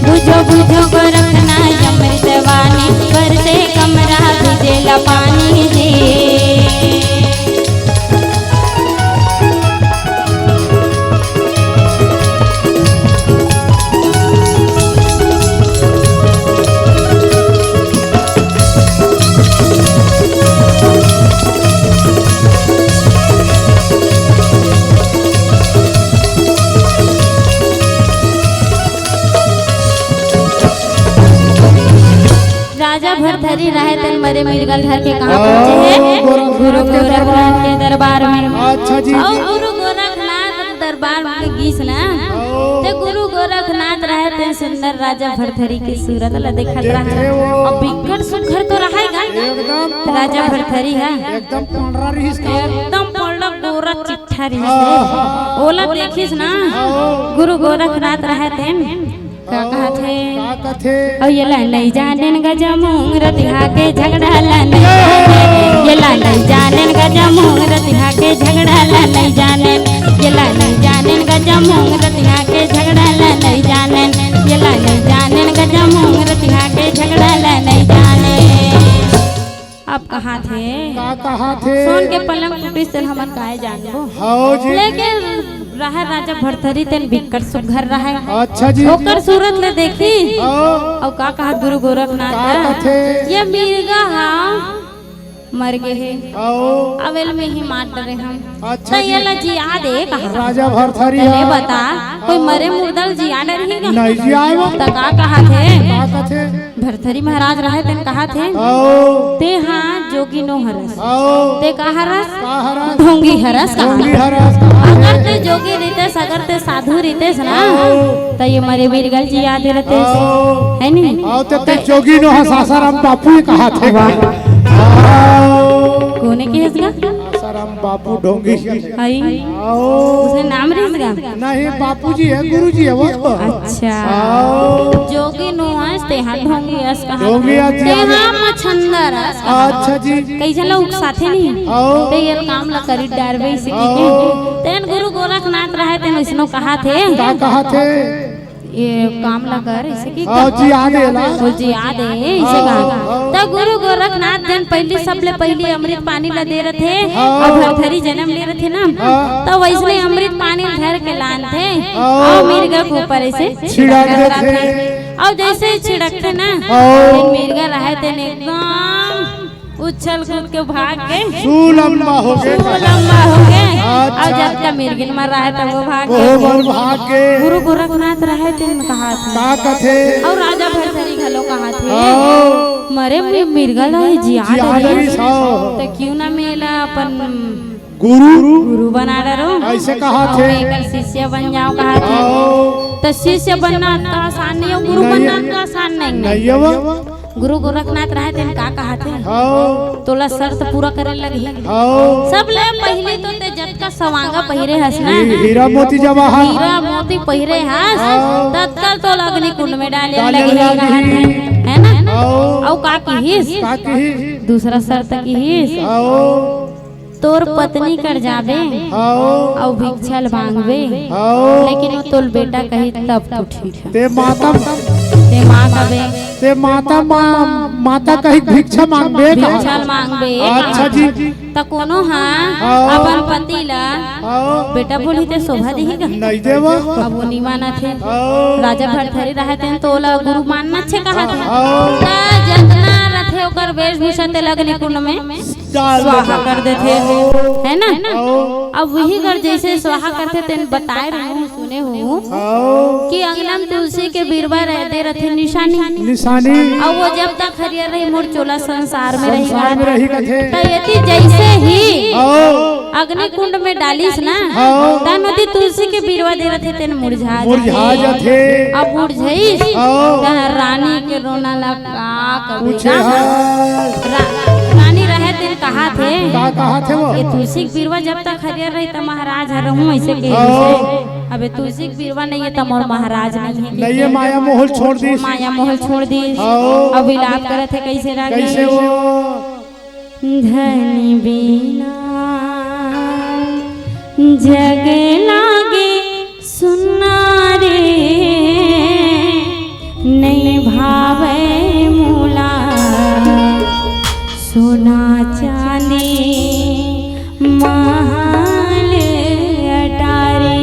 बुझो बुझो गोरखनाथ अमृत वाणी बरसे कमरा विजय पानी दे राजा भरथरी रहे तन मरे मिर्गल घर के कहां पहुंचे हैं गुरु गोरखनाथ के दरबार में। अच्छा जी और गुरु गोरखनाथ दरबार में गीस ना ते गुरु गोरखनाथ रहे तन सुंदर राजा भरथरी की सूरत ला देखत रहा और बिकट सुघर तो रहेगा एकदम राजा भरथरी है एकदम पंडरा रहीस एकदम पड़ा गोरा चिट्ठा रहीस ओला देखिस ना गुरु गोरखनाथ रहे तन का कहत है और ये ला नहीं जानन गजा मुंगरा तिहा के झगड़ा ला नहीं ये ला नहीं जानन गजा मुंगरा तिहा के झगड़ा ला नहीं जानन ये ला नहीं जानन गजा मुंगरा तिहा के झगड़ा ला नहीं जानन ये ला नहीं जानन गजा मुंगरा तिहा के झगड़ा ला नहीं जानन अब कहाँ थे सोन के पलंग टूटी से हमन काहे जानबो हां जी लेकिन रहा राजा भरथरी तेन बिकट सुघर रहा अच्छा जी ओकर सूरत ले देखी और का कहा गुरु गोरखनाथ ये मिर्गा हां मर गए है अवेल में ही मार डरे हम अच्छा ये ला जिया दे कहा राजा भरथरी ने बता कोई मरे मुर्दल जिया डरेगा नहीं जियाए वो त का कहा थे भरथरी महाराज रहे तेन कहा थे ते हां जोगी नो हरस ते का हरस ढोंगी हरस अगर ते जोगी रीतेस अगर ते साधु रीतेस ना तो ये मरे बिरगल जी याद रहते है नहीं ते जोगी नो सासाराम बापू कहा थे कोने की हसगा सासाराम बापू ढोंगी आई उसने नाम रिसगा नहीं बापूजी है गुरुजी है वो अच्छा जोगी नो हंसते हां ढोंगी हंस कहा ढोंगी ते हां मछंदर हंस अच्छा जी कैसे लोग साथे नहीं ते ये काम ला करी डारवे से की तेन गुरु गोरखनाथ रहे तेन इसनो कहा थे का कहा थे ये काम ला कर इसे की जी आदेला जी आदे इसे कहा तब गुरु गोरखनाथ जन पहले सबले पहले अमृत पानी ला दे रहे थे और भरथरी जन्म ले रहे थे ना तो वैसे अमृत पानी धर के लान थे और मिर्गा के ऊपर ऐसे छिड़क देते और जैसे छिड़कते ना मिर्गा रहे थे एकदम उछल कूद के भाग के लंबा हो गए और जब का मिर्गिन मर रहा है तब वो भाग के गुरु गोरखनाथ रहे थे कहा थे और राजा भरथरी घलो कहा थे मरे मिर्गल है जिया तो क्यों ना मेला अपन गुरु बना डरो ऐसे कहा थे एक शिष्य बन जाओ कहा थे तो शिष्य बनना तो आसान नहीं गुरु बनना तो आसान नहीं गुरु गोरखनाथ रहे तेन का कहा थे हाँ तोला शर्त पूरा करे लगी हाँ सब ले पहले तो ते जट का सवांगा पहिरे हस ना हीरा मोती जवाहर हीरा मोती पहिरे हस हाँ। तत्काल तो अग्नि कुंड में डाले डाले लगी लगी। है ना हाँ औ का की काकी दूसरा शर्त की हाँ तोर पत्नी कर जाबे हाँ और भिक्षल मांगबे हाँ लेकिन वो तोल बेटा कही तब तो ठीक है ते माता ते माँ कबे ते माता कही भिक्षा मांगबे का भिक्षल मांगबे अच्छा जी त कोनो हाँ हाँ। अपन पति ला हाँ बेटा बोली ते शोभा देगा नहीं देवा अब वो नहीं माना थे हाँ राजा भरथरी रहे थे तो ओला गुरु मानना छे कहा था हाँ त जतना रथे ओकर वेशभूषा ते लगने कुंड में डाल स्वाहा कर देते है ना हाँ अब वही कर जैसे स्वाहा करते तेन बताए रहे हूँ सुने हूँ हाँ कि अंगना में तुलसी के बीरवा रहते रथे निशानी निशानी और वो जब तक हरियर रही मोर चोला संसार में संसार में रही कथे तो यदि जैसे ही हाँ अग्नि कुंड में डालिस ना हाँ। तन नदी तुलसी के बीरवा दे रथे तेन मुरझा मुरझा जाथे अब मुरझाइस हाँ रानी के रोना लगा पूछे हाँ रानी रहे तेन कहा थे का कहा थे वो ये तुलसी के बीरवा जब तक हरियर रही तो महाराज हरहूँ ऐसे कह हाँ। अबे तुलसी के बीरवा नहीं है तो मोर महाराज नहीं है नहीं ये माया मोहल छोड़ दी माया महल छोड़ दी हाँ। अब विलाप करे थे कैसे रागे कैसे वो धनी बिना जग लागे सुना रे नहीं भावे मूला सोना चांदी महल अटारी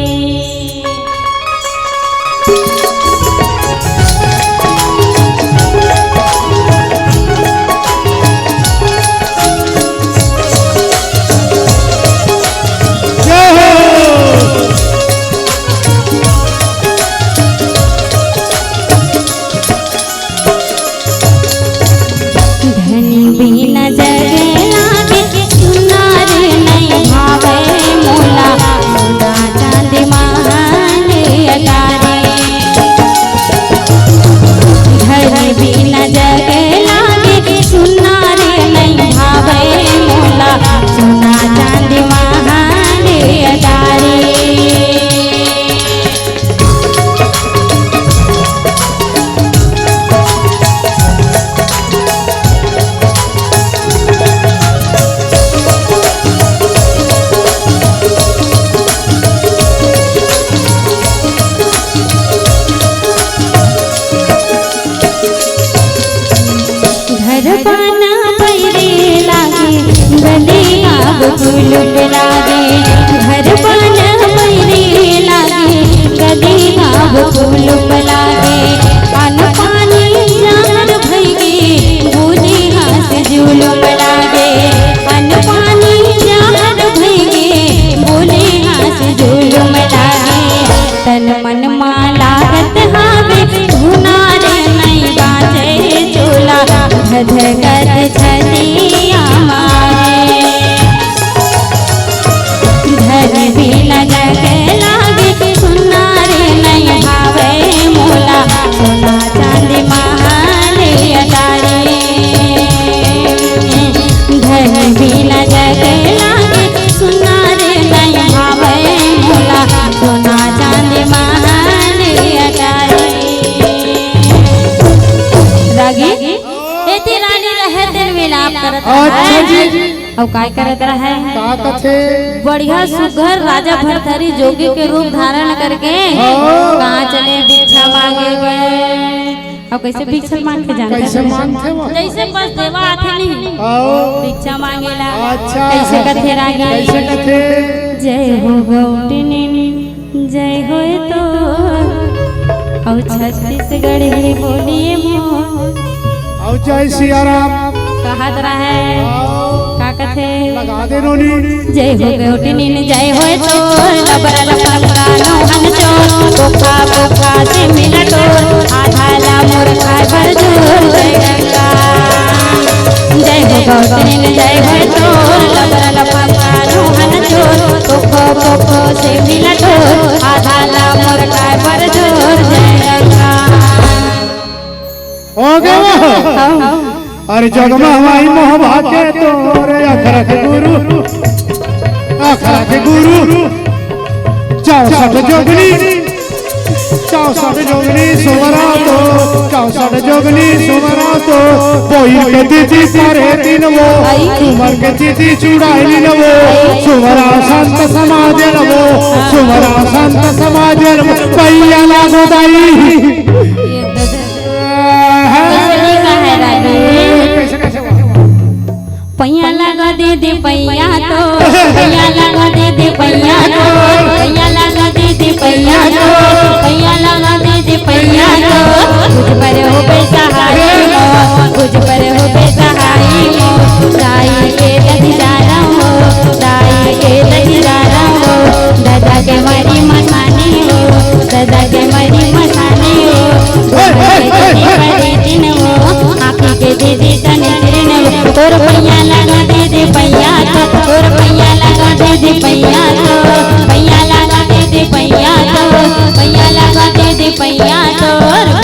धनी बिना जग लागे सुना रे नहीं भावे मोला सोना चांदी महल अटारी धनी बिना जग लागे सुना रे नहीं भावे मोला सोना चांदी महल अटारी घर पाना पैरे लागे गले आग फूल लागे घर पाना पैरे लागे गले आग फूल लागे अन पानी जान भैगे बूझे हाथ जुलुम लागे अन पानी जान भैगे बोले हाथ जुलुम लागे तन मन माला हावे धुना रे नहीं बाजे चोला धधगत छदिया मारे धन बिना जग लागे सुना रे नहीं भावे मोला सोना चांदी महल अटारी धन बिना जग लागे सुना रे नहीं भावे मोला सोना चांदी महल अटारी रागी एती रानी रहे दिन विलाप करत अच्छा जी अब काय करत रहे का कथे बढ़िया सुघर राजा भरथरी जोगी के रूप धारण करके कहाँ चले भिक्षा मांगे गए अब कैसे भिक्षा मांग के जाते कैसे मानते वो जैसे बस देवा आते नहीं आओ भिक्षा मांगेला अच्छा कैसे कथे रागी कैसे कथे जय हो गौटिनी जय हो तो और छत्तीसगढ़ ही बोलिए मोर और जय सिया राम कहत रहे का कथे लगा दे रोनी जय हो गौटिनी जय हो तो लबर लबर गानो हन चोर कोखा कोखा से मिला टोर आधा ला मोर खाए भर जोर जय गंगा जय हो गौटिनी जय हो तो लबर लबर गानो हन चोर कोखो कोखो से मिला टोर आधा ला मोर खाए भर जोर जय गंगा हो गए अरे जगमा हमारी मोहबा के तोरे अखरा के गुरु 64 जोगनी सुमरा तो 64 जोगनी सुमरा तो कोई के दीदी सारे दिन वो सुमर के दीदी चुड़ाई न वो सुमरा संत समाज न वो सुमरा संत समाज न वो पैया लागो दाई पैया लगा दे दे पैया तो पैया लगा दे दे पैया तो पैया लगा दे दे पैया तो पैया लगा दे दे पैया तो कुछ पर हो बेसहाय मो कुछ पर हो बेसहाय मो दाई के लगी जा रहा हो दाई के लगी जा रहा हो दादा के मरी मसानी हो दादा के मरी मसानी हो बड़ी दिन हो आँखी के दे दे तने दिन हो तोर पैया लगा दे दे पैया तो तोर पैया लगा दे दे पैया तो पैया लगा दे दे पैया तो पैया लगा दे दे पैया तो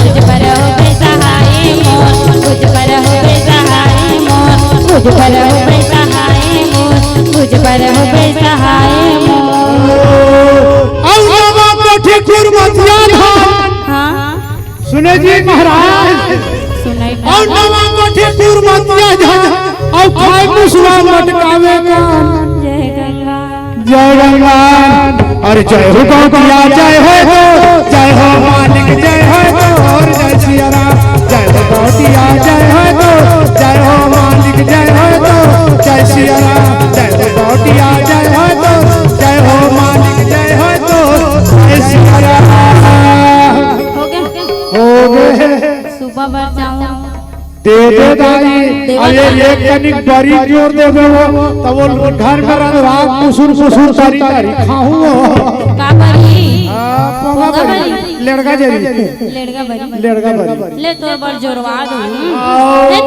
कुछ पर हो बेसहाय मोर कुछ पर हो बेसहाय मोर कुछ पर हो बेसहाय मोर कुछ पर हो बेसहाय मोर हाँ सुने जी महाराज और नवा कोठीपुर मतिया जा और खाए मुसवा मटकावे का जय गंगा अरे जय हो गौतिया जय हो मालिक जय हो और जय सिया राम जय हो गौतिया जय हो मालिक जय हो जय सिया राम जय हो गौतिया जय हो मालिक जय हो जय सिया राम हो गए सुबह भर जाऊं दे दाई अरे एक कनिक बड़ी जोर दे वो तब वो घर में रंधवा कुसुर सारी खाऊं का बरी पोगा बरी लड़का जरी लड़का बरी ले तो बड़ जोरवा दूं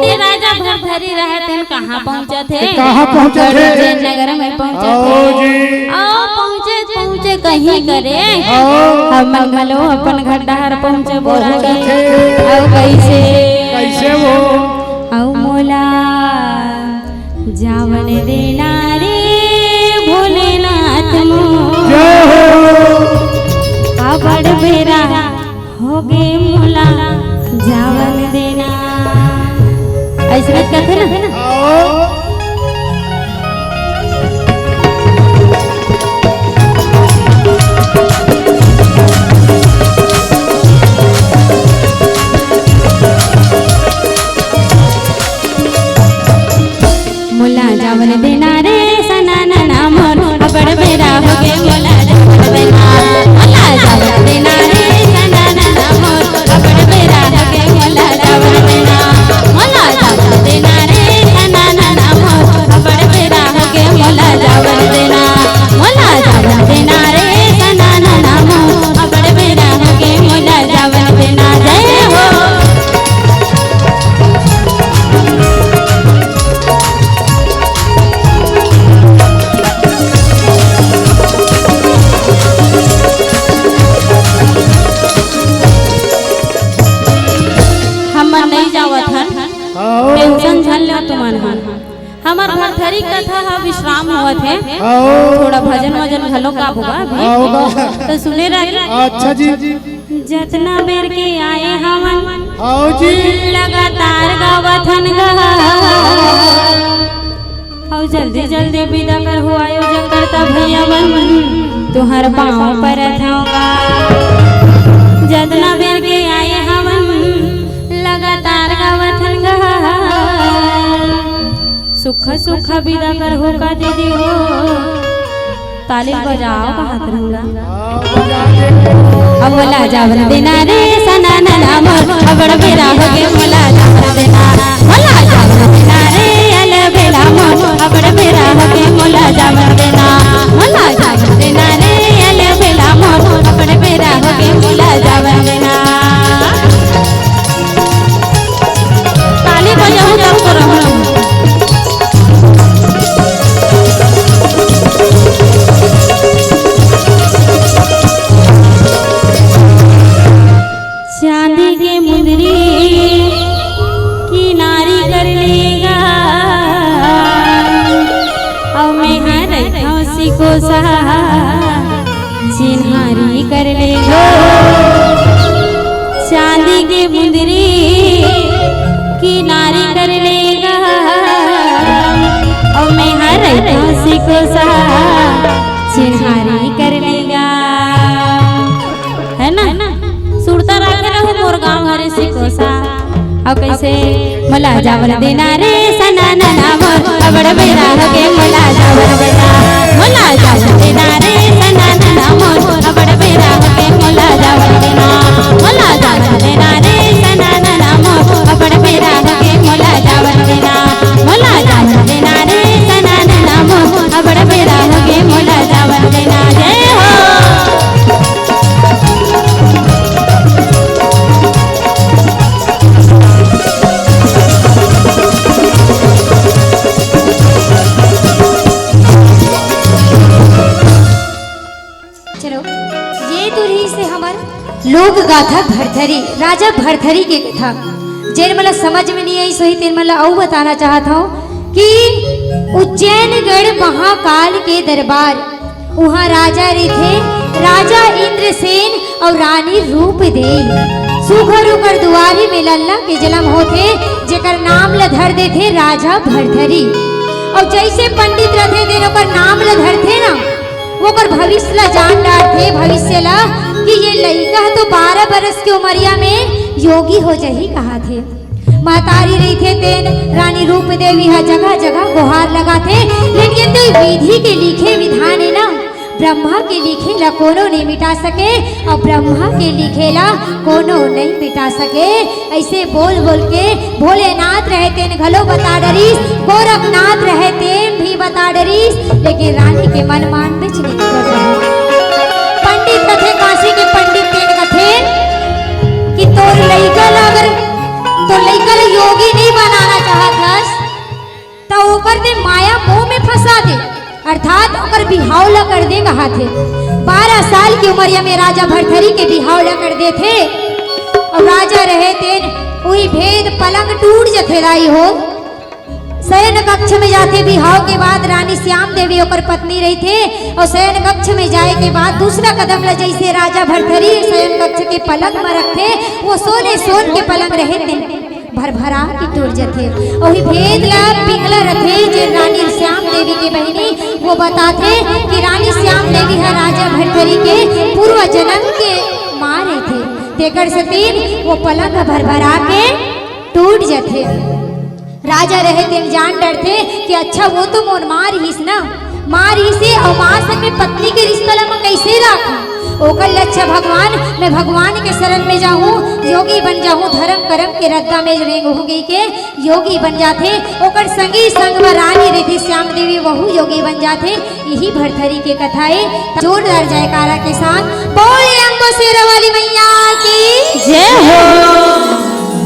ते राजा भर धरी रहते कहां पहुंचे थे नगर में पहुंचे थे आओ पहुंचे कहीं करे हम मंगलो अपन घर डहर पहुंचे बोला गए आओ कैसे वो आओ मोला जावन देना रे भोलेनाथ मो बड़ बेरा हो गे मोला जावन देना ऐसे कहते ना मोला जावन देना रे सना ना मोर बड़ बेरा हो गे मोला जावन देना मोला जावन देना रे सना ना मोर बड़ बेरा हो गे मोला जावन देना मोला जावन देना रे सना ना मोर बड़ बेरा हो गे मोला जावन देना मोला जावन देना रे सना ना मोर बड़ बेरा हो गे मोला जावन देना जय हो टेंशन झल लो तुमन हमार भरथरी कथा हा विश्राम होत है थोड़ा भजन वजन घलो का होगा तो सुने रहे अच्छा जी जतना बेर के आए हवन आओ जी लगातार गावथन गा आओ जल्दी जल्दी विदा कर हो आयोजन करता भैया बन तुहर पाँव पर थाऊंगा जतना बेर के आए हवन लगातार गावथन गा सुख विदा कर हो का दीदी हो ताली बजाओ का हाथ रंगा अब मोला जावन देना रे सना ना मोर बड़ बेरा हो गे मोला जावन देना मोला जावन देना रे अल बेरा मोर बड़ बेरा हो गे मोला जावन देना मोला जावन देना रे अल बेरा मोर बड़ बेरा हो गे मोला जावन देना ताली बजाओ तब करो चांदी के मुंदरी हंसी को सा चिन्हारी कर लेगा, चांदी के मुंदरी किनारी कर लेगा, और मैं हर हंसी को सा चिन्हारी कर लेगा। है ना सुरता रखे ना मोर गाँव हरे सिकोसा। और कैसे मला जावर देना रे सना नना मोर अबड़ बेरा के मला जावर देना, मला जावर देना रे सना नना मोर अबड़ बेरा के मला जावर देना, मला जावर देना रे सना नना मोर अबड़ बेरा के मला जावर देना, मला जावर देना रे सना नना मोर अबड़ बेरा के मला जावर देना। जय हो। लोक गाथा भरथरी राजा भरथरी के कथा जेन मला समझ में नहीं आई सही तेन मला और बताना चाहता हूँ कि उज्जैनगढ़ महाकाल के दरबार वहाँ राजा रहे थे, राजा इंद्रसेन और रानी रूपदेवी। सुघर उकर दुआरी में लल्ला के जन्म होते जेकर नाम ल धर दे थे राजा भरथरी। और जैसे पंडित रथे देन ओकर नाम ल धरथे ना ओकर भविष्य ला जान डालते, भविष्य ला कि ये लड़का तो 12 बरस की उमरिया में योगी हो जाही कहा थे। महतारी रही थे तेन रानी रूप देवी है जगह जगह गुहार लगाते, लेकिन तो विधि के लिखे विधान है ना ब्रह्मा के लिखे ला कोनो नहीं मिटा सके और ब्रह्मा के लिखे ला कोनो नहीं मिटा सके। ऐसे बोल बोल के भोलेनाथ रहते घलो बता डरीस, गोरखनाथ रहते भी बता डरीस, लेकिन रानी के मन मान में नहीं कर रहे। पंडित कथे काशी के पंडित तेन कथे कि तोर लइका अगर तो लइका योगी नहीं बनाना चाहत तो ऊपर ते माया मोह में फंसा दे, अर्थात ओकर बिहाव ला कर दे कहा थे। 12 साल की उमरिया में राजा भरथरी के बिहाव ला कर दे थे और राजा रहे थे वही भेद पलंग टूट जथे लाई हो। शयन कक्ष में जाते बिहाव के बाद रानी श्याम देवी ओकर पत्नी रही थे और शयन कक्ष में जाए के बाद दूसरा कदम ला जैसे राजा भरथरी शयन कक्ष के पलंग में रखे वो सोने सोन के पलंग रहे थे भरभरा की टूट जथे। वही भेद ला पिघला रथे जे रानी श्याम देवी की बहनी वो बताते कि रानी श्याम देवी है राजा भरथरी के पूर्व जन्म के माँ रहे थे, तेकर सतीन वो पलंग भरभरा के टूट जथे। राजा रहे थे जान डरते कि अच्छा वो तो मोर मार हिस ना, मार हिसे और माँ से में पत्नी के रिश्ता ला मैं कैसे रखूं। ओकर लक्ष्य भगवान, मैं भगवान के शरण में जाऊं, योगी बन जाऊं, धर्म कर्म के रद्दा में रेंग हो गई के योगी बन जाते। ओकर संगी संग में रानी रहती श्याम देवी वहू योगी बन जाते। यही भरथरी के कथाएं जोरदार जयकारा के साथ बोले अंबो शेरा वाली मैया की जय हो।